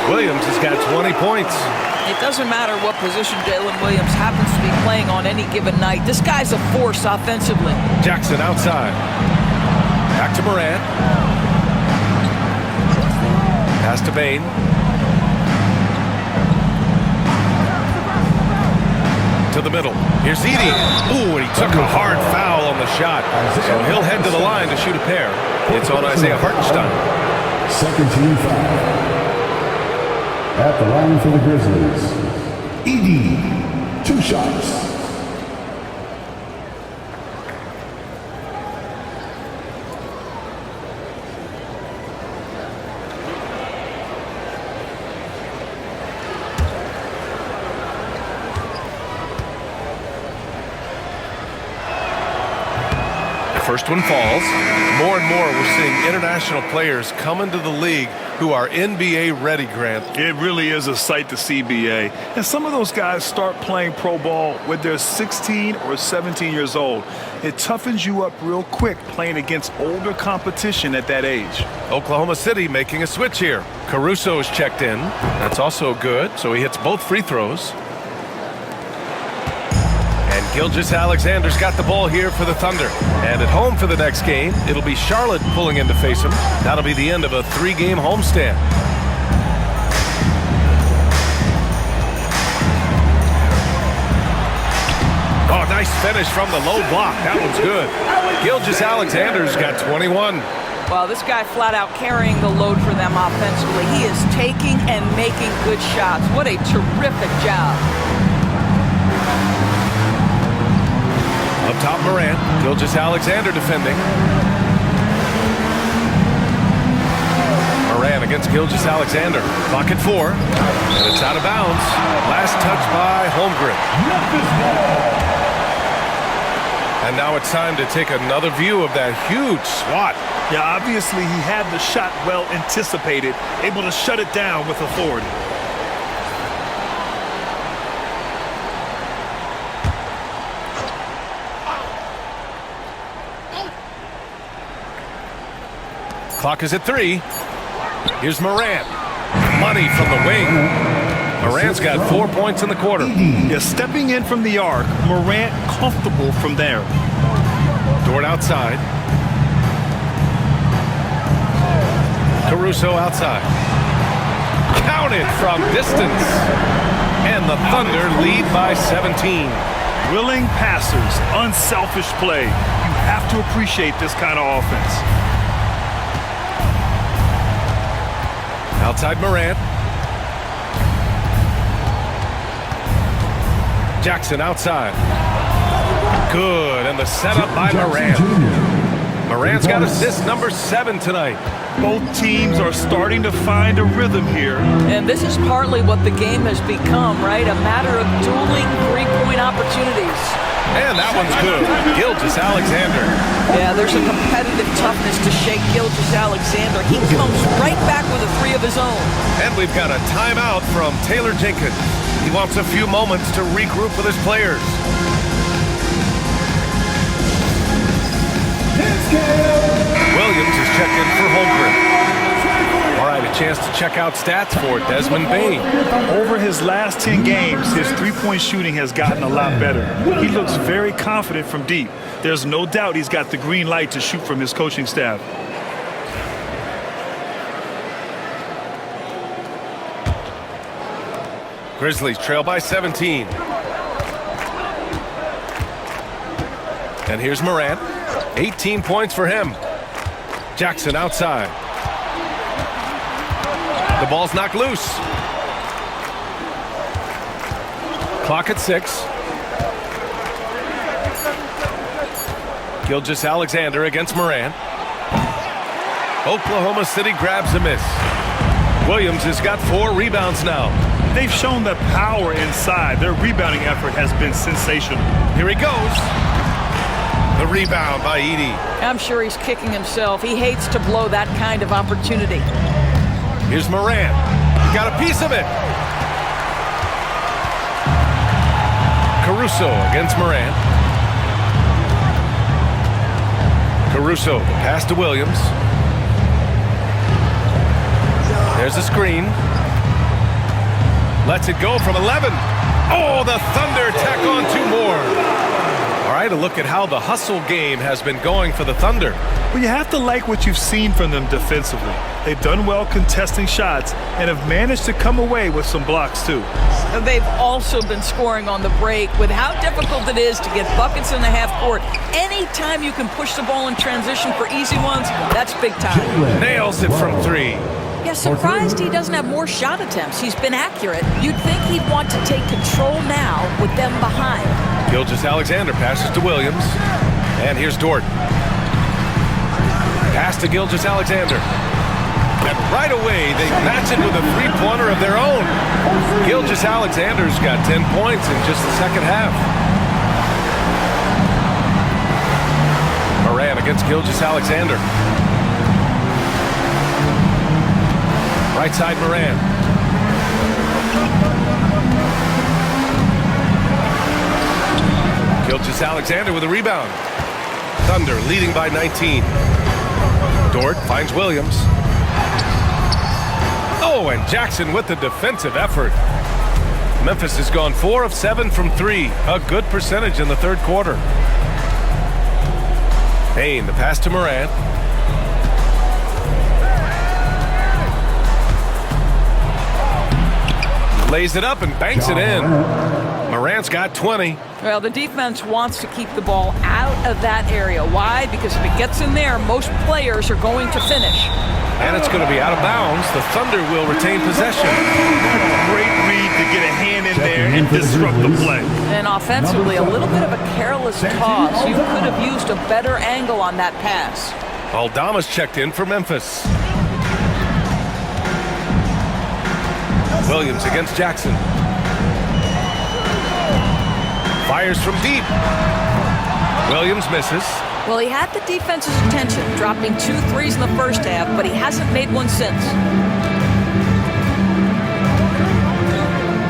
Williams has got 20 points. It doesn't matter what position Jalen Williams happens to be playing on any given night. This guy's a force offensively. Jackson outside. Back to Morant. Pass to Bane. To the middle. Here's Edey. Ooh, and he took a hard foul on the shot. So he'll head to the line to shoot a pair. It's on Isaiah Hartenstein. Second team foul. At the line for the Grizzlies, Edey, 2 shots. First one falls. More and more we're seeing international players come into the league who are NBA ready, Grant. It really is a sight to see, BA. And some of those guys start playing pro ball when they're 16 or 17 years old. It toughens you up real quick playing against older competition at that age. Oklahoma City making a switch here. Caruso is checked in. That's also good, so he hits both free throws. And Gilgeous-Alexander's got the ball here for the Thunder. And at home for the next game, it'll be Charlotte pulling in to face him. That'll be the end of a 3-game homestand. Oh, nice finish from the low block. That one's good. Gilgeous-Alexander's got 21. Well, this guy flat out carrying the load for them offensively. He is taking and making good shots. What a terrific job. Up top, Morant. Gilgeous-Alexander defending. Morant against Gilgeous-Alexander. Clock at 4. And it's out of bounds. Last touch by Holmgren. And now it's time to take another view of that huge swat. Yeah, obviously he had the shot well anticipated, able to shut it down with authority. Clock is at 3. Here's Morant. Money from the wing. Morant's got 4 points in the quarter. Yeah, stepping in from the arc, Morant comfortable from there. Dort outside. Caruso outside. Counted from distance. And the Thunder lead by 17. Willing passers, unselfish play. You have to appreciate this kind of offense. Outside Morant. Jackson outside. Good, and the setup by Morant. Morant's got assist number 7 tonight. Both teams are starting to find a rhythm here. And this is partly what the game has become, right? A matter of dueling three-point opportunities. And that one's good. Gilgeous-Alexander. Yeah, there's a competitive toughness to shake Gilgeous-Alexander. He comes right back with a 3 of his own. And we've got a timeout from Taylor Jenkins. He wants a few moments to regroup with his players. Williams is checked in for Holmgren. All right, a chance to check out stats for Desmond Bane. Over his last 10 games, his three-point shooting has gotten a lot better. He looks very confident from deep. There's no doubt he's got the green light to shoot from his coaching staff. Grizzlies trail by 17. And here's Morant. 18 points for him. Jackson outside. The ball's knocked loose. Clock at 6. Gilgeous-Alexander against Morant. Oklahoma City grabs a miss. Williams has got 4 rebounds now. They've shown the power inside. Their rebounding effort has been sensational. Here he goes. The rebound by Edey. I'm sure he's kicking himself. He hates to blow that kind of opportunity. Here's Morant. Got a piece of it. Caruso against Morant. Caruso, pass to Williams. There's a screen. Lets it go from 11. Oh, the Thunder tack on 2 more. All right, a look at how the hustle game has been going for the Thunder. Well, you have to like what you've seen from them defensively. They've done well contesting shots and have managed to come away with some blocks, too. They've also been scoring on the break. With how difficult it is to get buckets in the half court, anytime you can push the ball in transition for easy ones, that's big time. Nails it from 3. Yeah, surprised he doesn't have more shot attempts. He's been accurate. You'd think he'd want to take control now with them behind. Gilgeous-Alexander passes to Williams. And here's Dort. Pass to Gilgeous-Alexander. And right away, they match it with a 3-pointer of their own. Gilgeous-Alexander's got 10 points in just the second half. Morant against Gilgeous-Alexander. Right side Morant. Gilgeous-Alexander with a rebound. Thunder leading by 19. Dort finds Williams. Oh, and Jackson with the defensive effort. Memphis has gone 4 of 7 from 3. A good percentage in the third quarter. Payne, the pass to Morant. Lays it up and banks it in. Morant's got 20. Well, the defense wants to keep the ball out of that area. Why? Because if it gets in there, most players are going to finish. And it's going to be out of bounds. The Thunder will retain possession. Great read to get a hand in there and disrupt the play. And offensively, a little bit of a careless toss. You could have used a better angle on that pass. Aldama's checked in for Memphis. Williams against Jackson. Fires from deep. Williams misses. Well, he had the defense's attention, dropping 2 threes in the first half, but he hasn't made one since.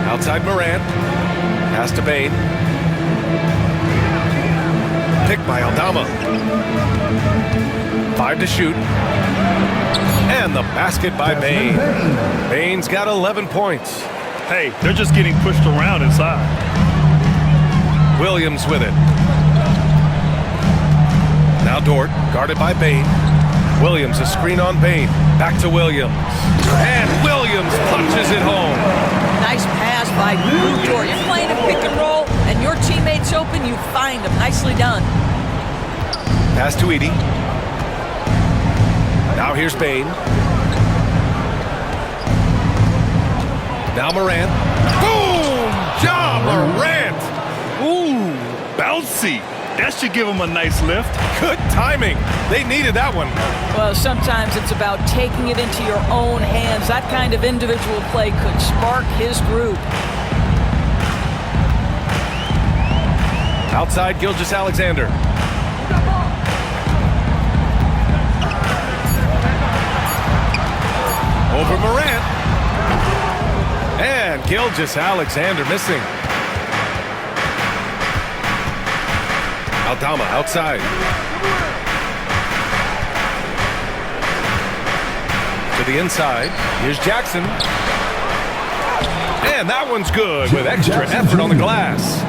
Outside Morant. Pass to Bane. Picked by Aldama. 5 to shoot. And the basket by Bane. Bane's got 11 points. Hey, they're just getting pushed around inside. Williams with it. Now Dort, guarded by Bane. Williams, a screen on Bane. Back to Williams. And Williams punches it home. Nice pass by Dort. You're playing a pick and roll, and your teammate's open, you find him. Nicely done. Pass to Edey. Now here's Bane. Now Morant. Boom! Ja Morant! Ooh, bouncy. That should give them a nice lift. Good timing. They needed that one. Well, sometimes it's about taking it into your own hands. That kind of individual play could spark his group. Outside, Gilgeous-Alexander. Over Morant. And Gilgeous-Alexander missing. Dalla outside. To the inside. Here's Jackson. And that one's good with extra effort on the glass.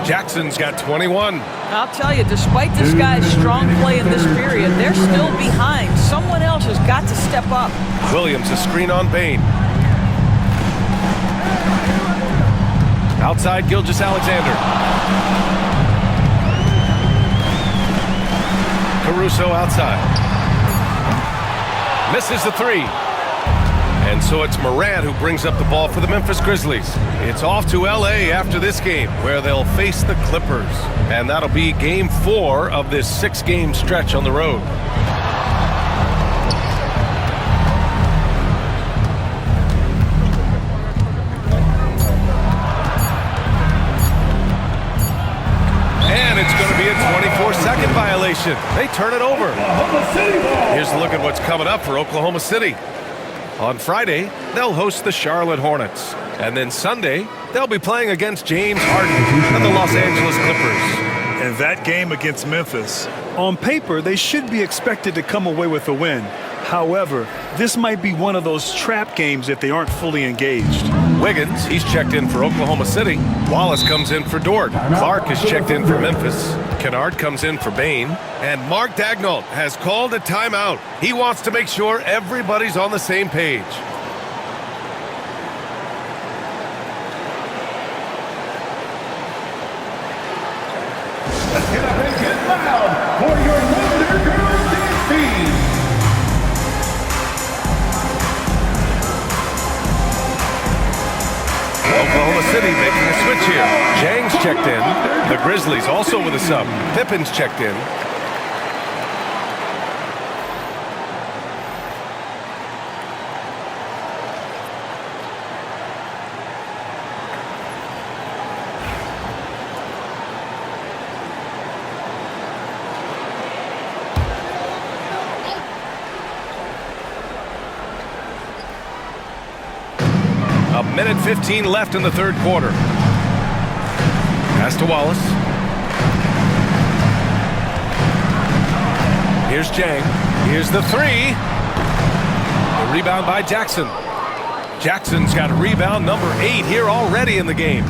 Jackson's got 21. I'll tell you, despite this guy's strong play in this period, they're still behind. Someone else has got to step up. Williams, a screen on Bane. Outside, Gilgeous-Alexander. Caruso outside. Misses the three. And so it's Morant who brings up the ball for the Memphis Grizzlies. It's off to LA after this game, where they'll face the Clippers. And that'll be game 4 of this 6-game stretch on the road. And it's going to be a 24-second violation. They turn it over. Here's a look at what's coming up for Oklahoma City. On Friday, they'll host the Charlotte Hornets. And then Sunday, they'll be playing against James Harden and the Los Angeles Clippers. And that game against Memphis, on paper, they should be expected to come away with a win. However, this might be one of those trap games if they aren't fully engaged. Wiggins, he's checked in for Oklahoma City. Wallace comes in for Dort. Clark is checked in for Memphis. Kennard comes in for Bane. And Mark Daigneault has called a timeout. He wants to make sure everybody's on the same page. Let's get up and get loud for your Wonder Girls dance team. Oklahoma City making a switch here. Zhang's checked in. The Grizzlies also with a sub. Pippen's checked in. A minute 15 left in the third quarter. Pass to Wallace. Here's Zhang. Here's the three. The rebound by Jackson. Jackson's got rebound number 8 here already in the game.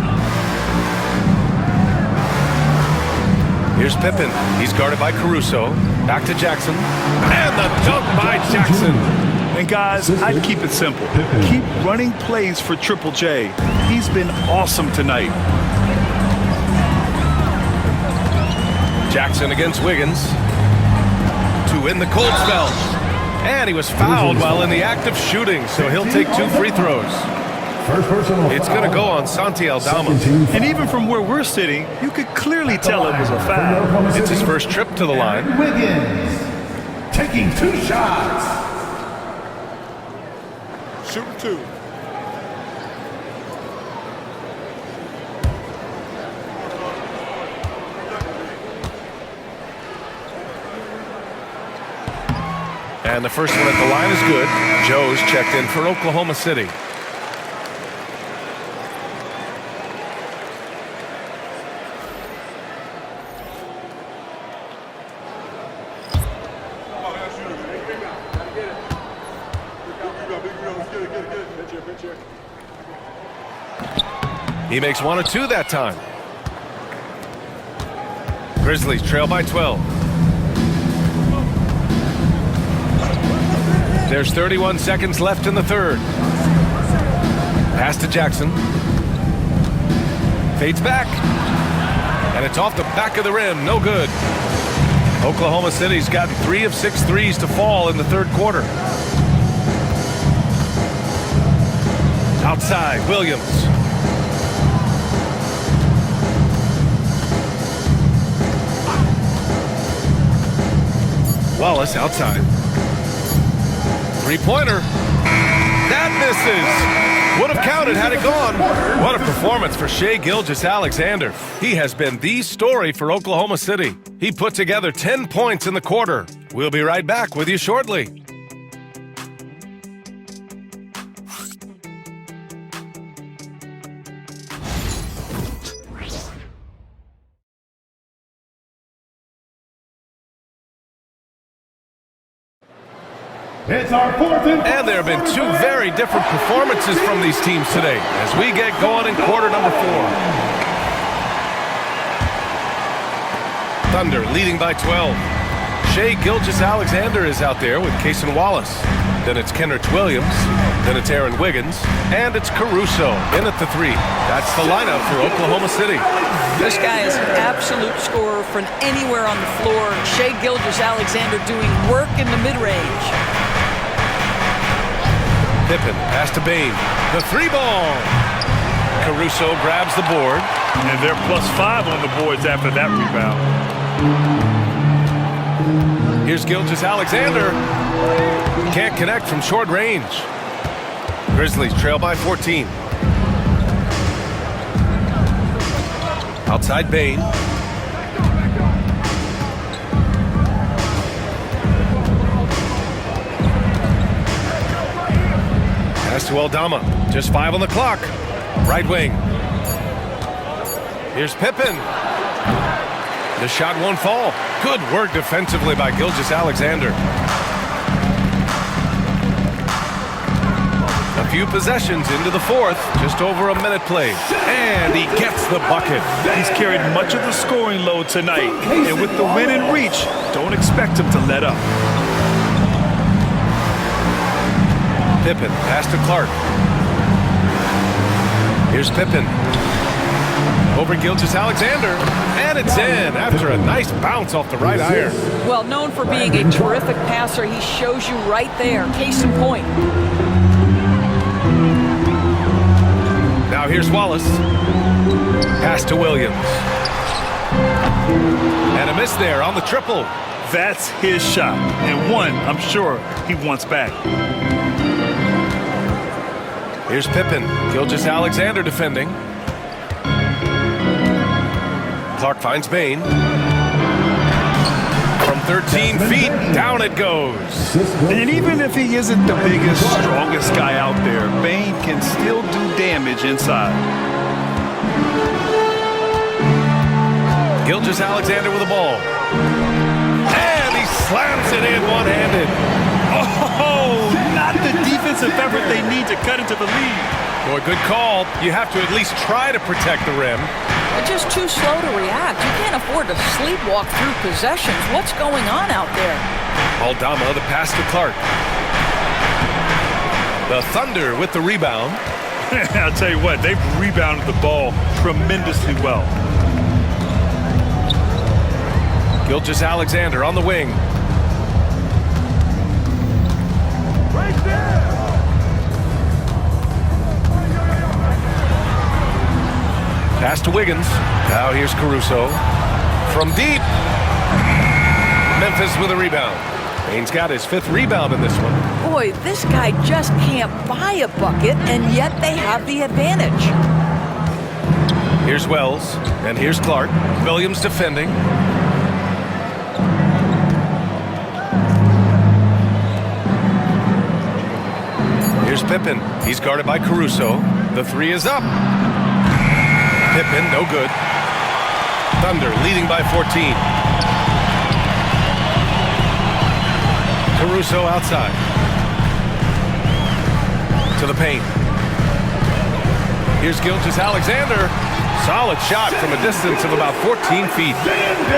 Here's Pippen. He's guarded by Caruso. Back to Jackson. And the dunk by Jackson. And guys, I'd keep it simple. Keep running plays for Triple J. He's been awesome tonight. Jackson against Wiggins to win the cold spell. And he was fouled while in the act of shooting, so he'll take 2 free throws. It's going to go on Santi Aldama. And even from where we're sitting, you could clearly tell it was a foul. It's his first trip to the line. Wiggins taking 2 shots. Shooting 2. And the first one at the line is good. Joe's checked in for Oklahoma City. He makes 1 of 2 that time. Grizzlies trail by 12. There's 31 seconds left in the third. Pass to Jackson. Fades back. And it's off the back of the rim. No good. Oklahoma City's got 3 of 6 threes to fall in the third quarter. Outside, Williams. Wallace outside. Three-pointer. That misses. Would have counted had it gone. What a performance for Shai Gilgeous-Alexander. He has been the story for Oklahoma City. He put together 10 points in the quarter. We'll be right back with you shortly. It's our fourth and there have been two very different performances from these teams today as we get going in quarter number 4. Thunder leading by 12. Shai Gilgeous-Alexander is out there with Cason Wallace. Then it's Kenrich Williams. Then it's Aaron Wiggins. And it's Caruso in at the 3. That's the lineup for Oklahoma City. This guy is an absolute scorer from anywhere on the floor. Shai Gilgeous-Alexander doing work in the mid-range. Pippen pass to Bane. The 3-ball. Caruso grabs the board. And they're +5 on the boards after that rebound. Here's Gilgeous-Alexander. Can't connect from short range. Grizzlies trail by 14. Outside Bane. Pass to Aldama. Just 5 on the clock. Right wing. Here's Pippen. The shot won't fall. Good work defensively by Gilgeous-Alexander. A few possessions into the 4th. Just over a minute played. And he gets the bucket. He's carried much of the scoring load tonight. And with the win in reach, don't expect him to let up. Pippen, pass to Clark. Here's Pippen. Over Gilgeous-Alexander. And it's in after a nice bounce off the right iron. Well, known for being a terrific passer, he shows you right there. Case in point. Now here's Wallace. Pass to Williams. And a miss there on the triple. That's his shot. And one, I'm sure, he wants back. Here's Pippen. Gilgeous-Alexander defending. Clark finds Bane. From 13 feet, down it goes. And even if he isn't the biggest, strongest guy out there, Bane can still do damage inside. Gilgeous-Alexander with the ball. And he slams it in one-handed. Oh, not the defensive effort they need to cut into the lead. Boy, good call. You have to at least try to protect the rim. They're just too slow to react. You can't afford to sleepwalk through possessions. What's going on out there? Aldama, the pass to Clark. The Thunder with the rebound. I'll tell you what, they've rebounded the ball tremendously well. Gilgeous-Alexander on the wing. right there. Pass to Wiggins. Now here's Caruso. From deep. Memphis with a rebound. Bane's got his 5th rebound in this one. Boy, this guy just can't buy a bucket, and yet they have the advantage. Here's Wells, and here's Clark. Williams defending. Here's Pippen. He's guarded by Caruso. The 3 is up. Pippen, no good. Thunder leading by 14. Caruso outside. To the paint. Here's Gilgeous-Alexander. Solid shot from a distance of about 14 feet.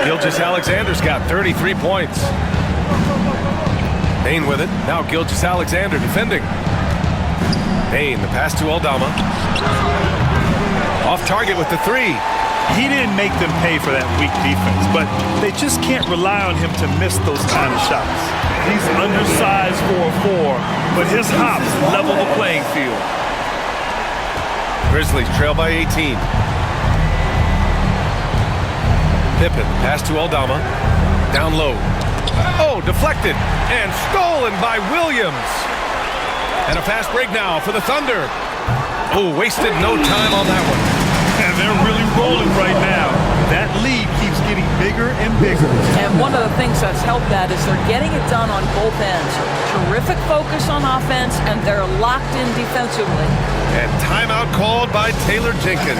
Gilgeous-Alexander's got 33 points. Bane with it. Now Gilgeous-Alexander defending. Bane, the pass to Aldama. Off target with the 3. He didn't make them pay for that weak defense, but they just can't rely on him to miss those kind of shots. He's undersized for a 4, but his hops level the playing field. Grizzlies trail by 18. Pippen, pass to Aldama. Down low. Oh, deflected and stolen by Williams. And a fast break now for the Thunder. Oh, wasted no time on that one. And they're really rolling right now. That lead keeps getting bigger and bigger. And one of the things that's helped that is they're getting it done on both ends. Terrific focus on offense, and they're locked in defensively. And timeout called by Taylor Jenkins.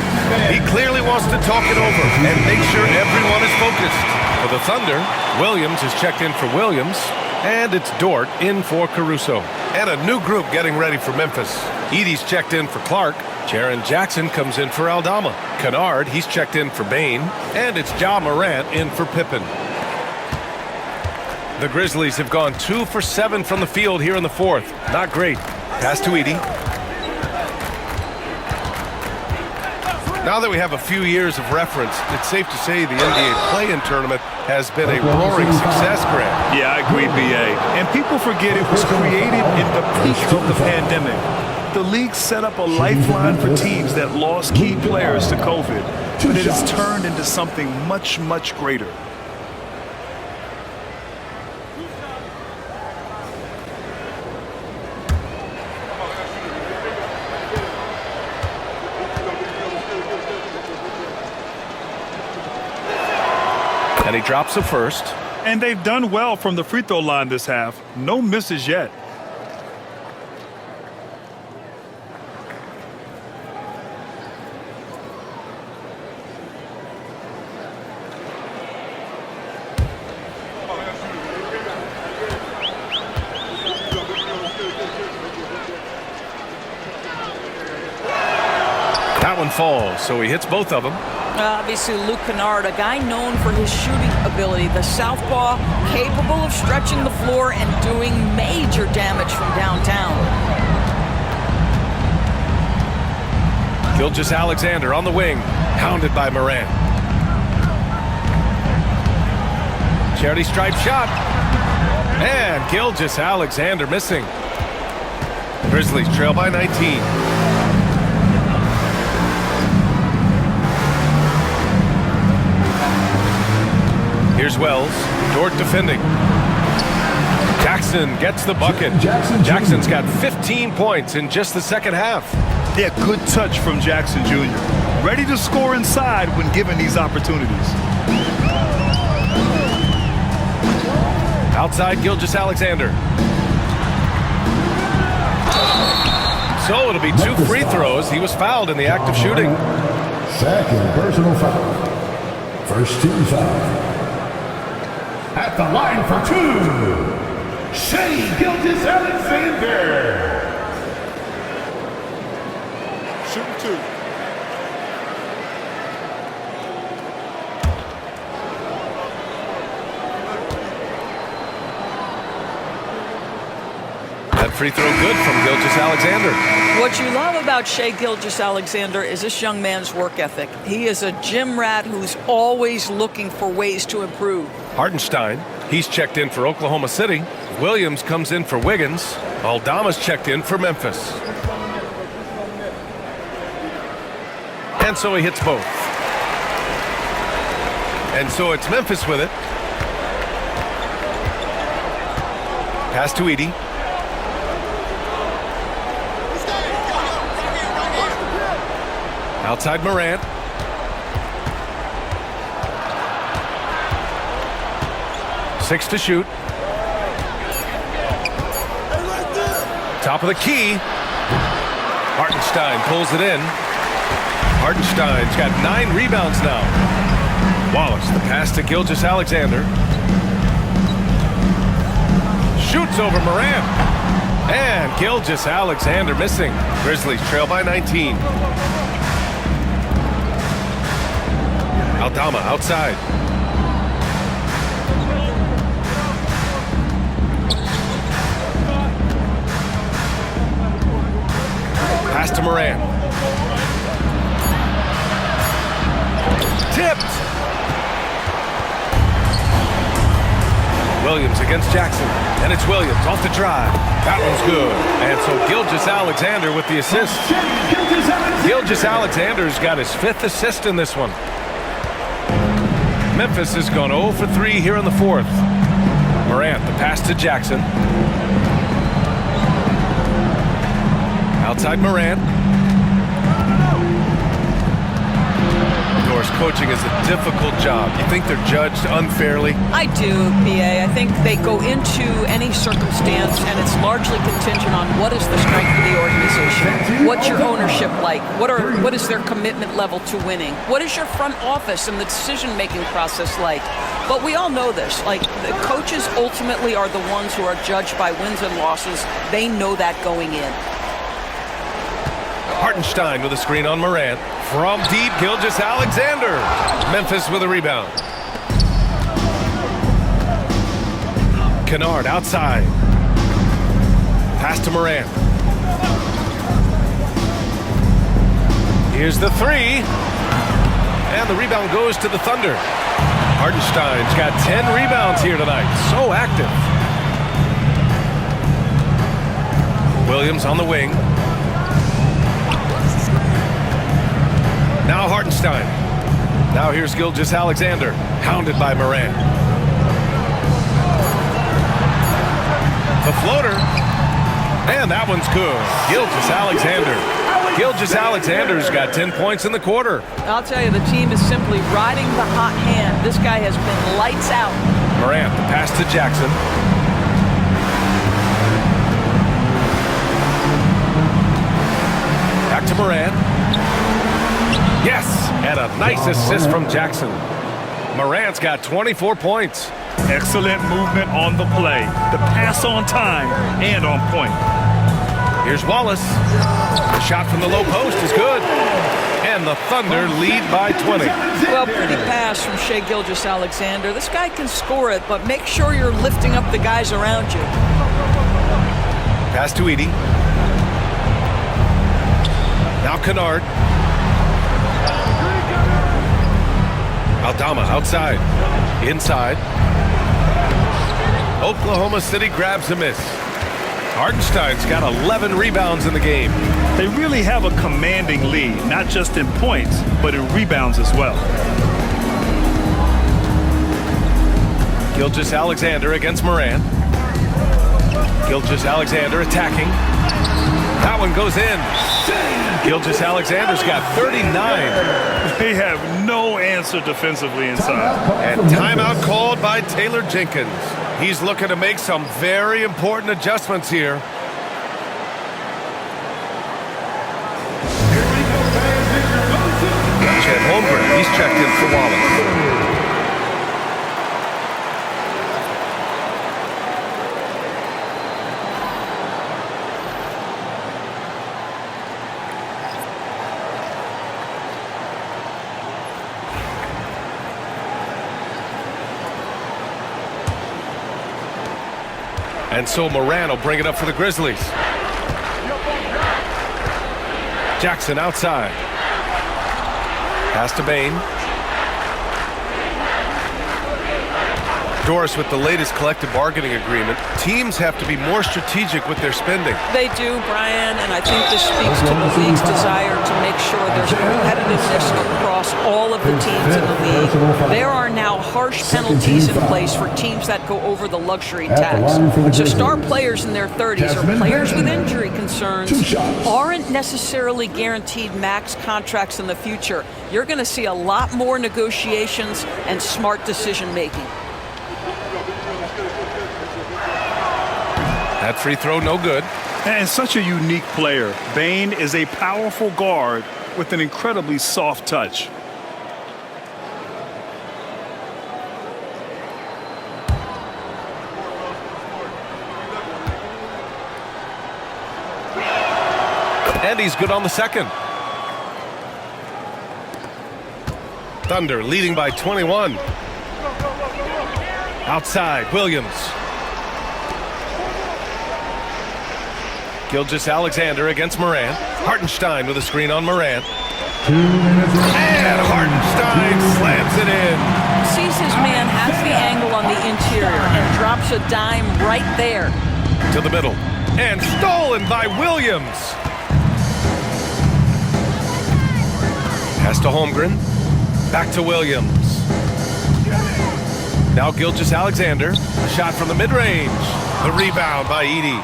He clearly wants to talk it over and make sure everyone is focused. For the Thunder, Williams is checked in for Williams, and it's Dort in for Caruso. And a new group getting ready for Memphis. Edey's checked in for Clark. Jaren Jackson comes in for Aldama. Kennard, he's checked in for Bain. And it's Ja Morant in for Pippen. The Grizzlies have gone 2 for 7 from the field here in the fourth. Not great. Pass to Edey. Now that we have a few years of reference, it's safe to say the NBA play-in tournament has been a roaring success, Grant. Yeah, I agree, B.A. And people forget it was created in the peak of the pandemic. The league set up a lifeline for teams that lost key players to COVID, but it has turned into something much, much greater. And he drops a first. And they've done well from the free throw line this half. No misses yet. That one falls, so he hits both of them. Obviously, Luke Kennard, a guy known for his shooting ability. The southpaw, capable of stretching the floor and doing major damage from downtown. Gilgeous-Alexander on the wing, hounded by Morant. Charity stripe shot. And Gilgeous-Alexander missing. Grizzlies trail by 19. Here's Wells. Dort defending. Jackson gets the bucket. Jackson's got 15 points in just the second half. Yeah, good touch from Jackson Jr. Ready to score inside when given these opportunities. Outside Gilgeous-Alexander. So it'll be 2 free throws. He was fouled in the act of shooting. Second personal foul. First team foul. At the line for 2, Shai Gilgeous-Alexander. Shooting 2. That free throw good from Gilgeous-Alexander. What you love about Shai Gilgeous-Alexander is this young man's work ethic. He is a gym rat who's always looking for ways to improve. Hartenstein, he's checked in for Oklahoma City. Williams comes in for Wiggins. Aldama's checked in for Memphis. And so he hits both. And so it's Memphis with it. Pass to Edey. Outside Morant. Six to shoot. Top of the key. Hartenstein pulls it in. Hartenstein's got 9 rebounds now. Wallace, the pass to Gilgeous-Alexander. Shoots over Morant. And Gilgeous-Alexander missing. Grizzlies trail by 19. Aldama outside. Pass to Morant. Tipped. Williams against Jackson. And it's Williams off the drive. That one's good. And so Gilgeous-Alexander with the assist. Gilgeous-Alexander's got his 5th assist in this one. Memphis has gone 0 for 3 here in the fourth. Morant, the pass to Jackson. Outside Morant. Coaching is a difficult job. You think they're judged unfairly? I do, PA. I think they go into any circumstance, and it's largely contingent on what is the strength of the organization. What's your ownership like? What is their commitment level to winning? What is your front office and the decision-making process like? But we all know this. Like, the coaches ultimately are the ones who are judged by wins and losses. They know that going in. Hartenstein with a screen on Morant. From deep, Gilgeous-Alexander. Memphis with a rebound. Kennard outside. Pass to Morant. Here's the three. And the rebound goes to the Thunder. Hartenstein's got 10 rebounds here tonight. So active. Williams on the wing. Now Hartenstein. Now here's Gilgeous-Alexander, hounded by Morant. The floater. And that one's good. Gilgeous-Alexander. Gilgeous-Alexander's got 10 points in the quarter. I'll tell you, the team is simply riding the hot hand. This guy has been lights out. Morant, the pass to Jackson. Back to Morant. Yes, and a nice assist from Jackson. Morant's got 24 points. Excellent movement on the play. The pass on time and on point. Here's Wallace. The shot from the low post is good. And the Thunder lead by 20. Well, pretty pass from Shai Gilgeous-Alexander. This guy can score it, but make sure you're lifting up the guys around you. Pass to Edey. Now Kennard. Aldama outside. Inside. Oklahoma City grabs a miss. Hartenstein's got 11 rebounds in the game. They really have a commanding lead, not just in points, but in rebounds as well. Gilgeous-Alexander against Morant. Gilgeous-Alexander attacking. That one goes in. Gilgeous-Alexander's got 39. They have no answer defensively inside. And timeout called by Taylor Jenkins. He's looking to make some very important adjustments here. Chet Holmgren, he's checked in for Wallace. And so Morant will bring it up for the Grizzlies. Jackson outside. Pass to Bane. Doris, with the latest collective bargaining agreement, teams have to be more strategic with their spending. They do, Brian, and I think this speaks to the league's desire to make sure there's competitiveness across all of the teams in the league. There are now harsh penalties in place for teams that go over the luxury tax. So star players in their 30s or players with injury concerns aren't necessarily guaranteed max contracts in the future. You're going to see a lot more negotiations and smart decision-making. That free throw, no good. And such a unique player. Bane is a powerful guard with an incredibly soft touch. And he's good on the second. Thunder leading by 21. Outside, Williams. Gilgeous-Alexander against Morant. Hartenstein with a screen on Morant. And Hartenstein slams it in. Sees his man, has the angle on the interior, and drops a dime right there. To the middle. And stolen by Williams. Pass to Holmgren. Back to Williams. Now Gilgeous-Alexander. A shot from the mid-range. The rebound by Edey.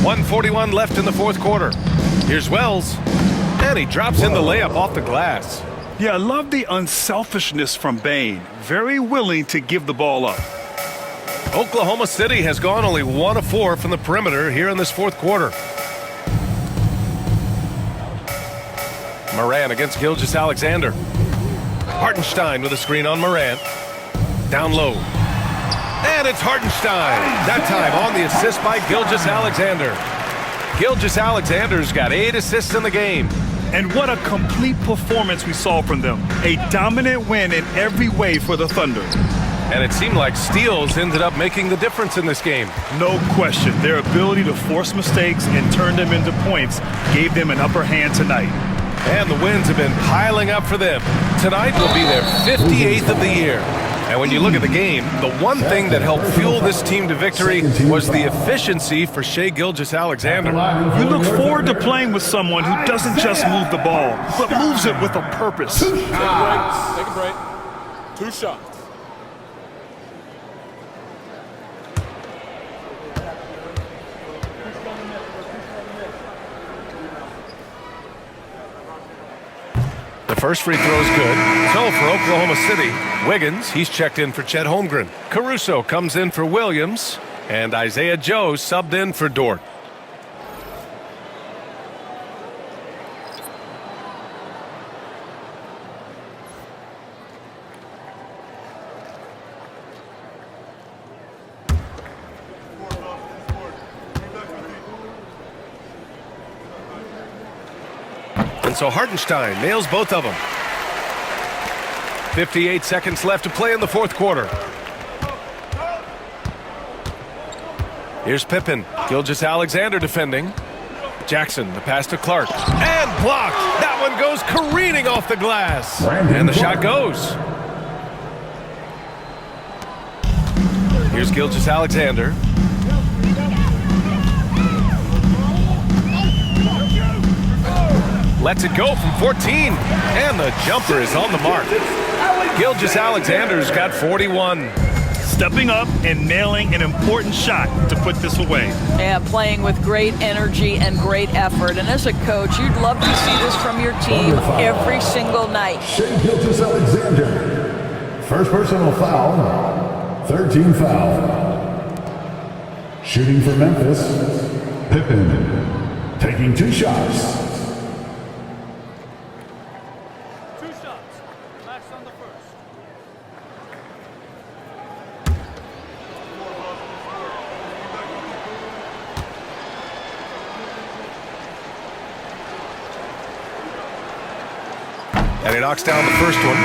1:41 left in the fourth quarter. Here's Wells. And he drops in the layup off the glass. Yeah, I love the unselfishness from Bane. Very willing to give the ball up. Oklahoma City has gone only 1 of 4 from the perimeter here in this fourth quarter. Morant against Gilgeous-Alexander. Hartenstein with a screen on Morant. Down low. And it's Hartenstein. That time on the assist by Gilgeous-Alexander. Gilgeous-Alexander's got 8 assists in the game. And what a complete performance we saw from them. A dominant win in every way for the Thunder. And it seemed like steals ended up making the difference in this game. No question. Their ability to force mistakes and turn them into points gave them an upper hand tonight. And the wins have been piling up for them. Tonight will be their 58th of the year. And when you look at the game, the one thing that helped fuel this team to victory was the efficiency for Shai Gilgeous-Alexander. You look forward to playing with someone who doesn't just move the ball, but moves it with a purpose. Take a break. 2 shots. The first free throw is good. So for Oklahoma City, Wiggins, he's checked in for Chet Holmgren. Caruso comes in for Williams. And Isaiah Joe subbed in for Dort. And so Hartenstein nails both of them. 58 seconds left to play in the fourth quarter. Here's Pippen. Gilgeous-Alexander defending. Jackson, the pass to Clark. And blocked. That one goes careening off the glass. And the shot goes. Here's Gilgeous-Alexander. Lets it go from 14. And the jumper is on the mark. Gilgeous-Alexander's got 41. Stepping up and nailing an important shot to put this away. Yeah, playing with great energy and great effort. And as a coach, you'd love to see this from your team every single night. Shai Gilgeous-Alexander. First personal foul. 13 foul. Shooting for Memphis. Pippen. Taking 2 shots. And he knocks down the first one.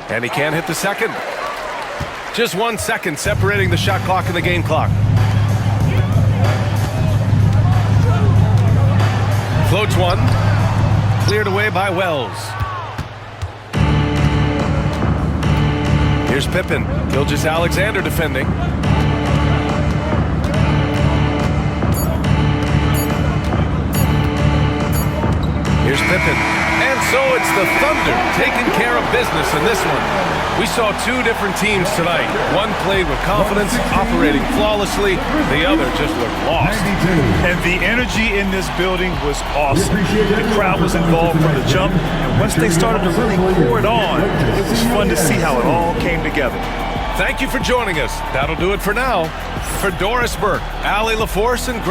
And he can't hit the second. Just 1 second separating the shot clock and the game clock. Floats one. Cleared away by Wells. Here's Pippen. Gilgeous-Alexander defending. Here's Pippen. And so it's the Thunder taking care of business in this one. We saw 2 different teams tonight. One played with confidence, operating flawlessly. The other just looked lost. And the energy in this building was awesome. The crowd was involved from the jump. And once they started to really pour it on, it was fun to see how it all came together. Thank you for joining us. That'll do it for now. For Doris Burke, Allie LaForce, and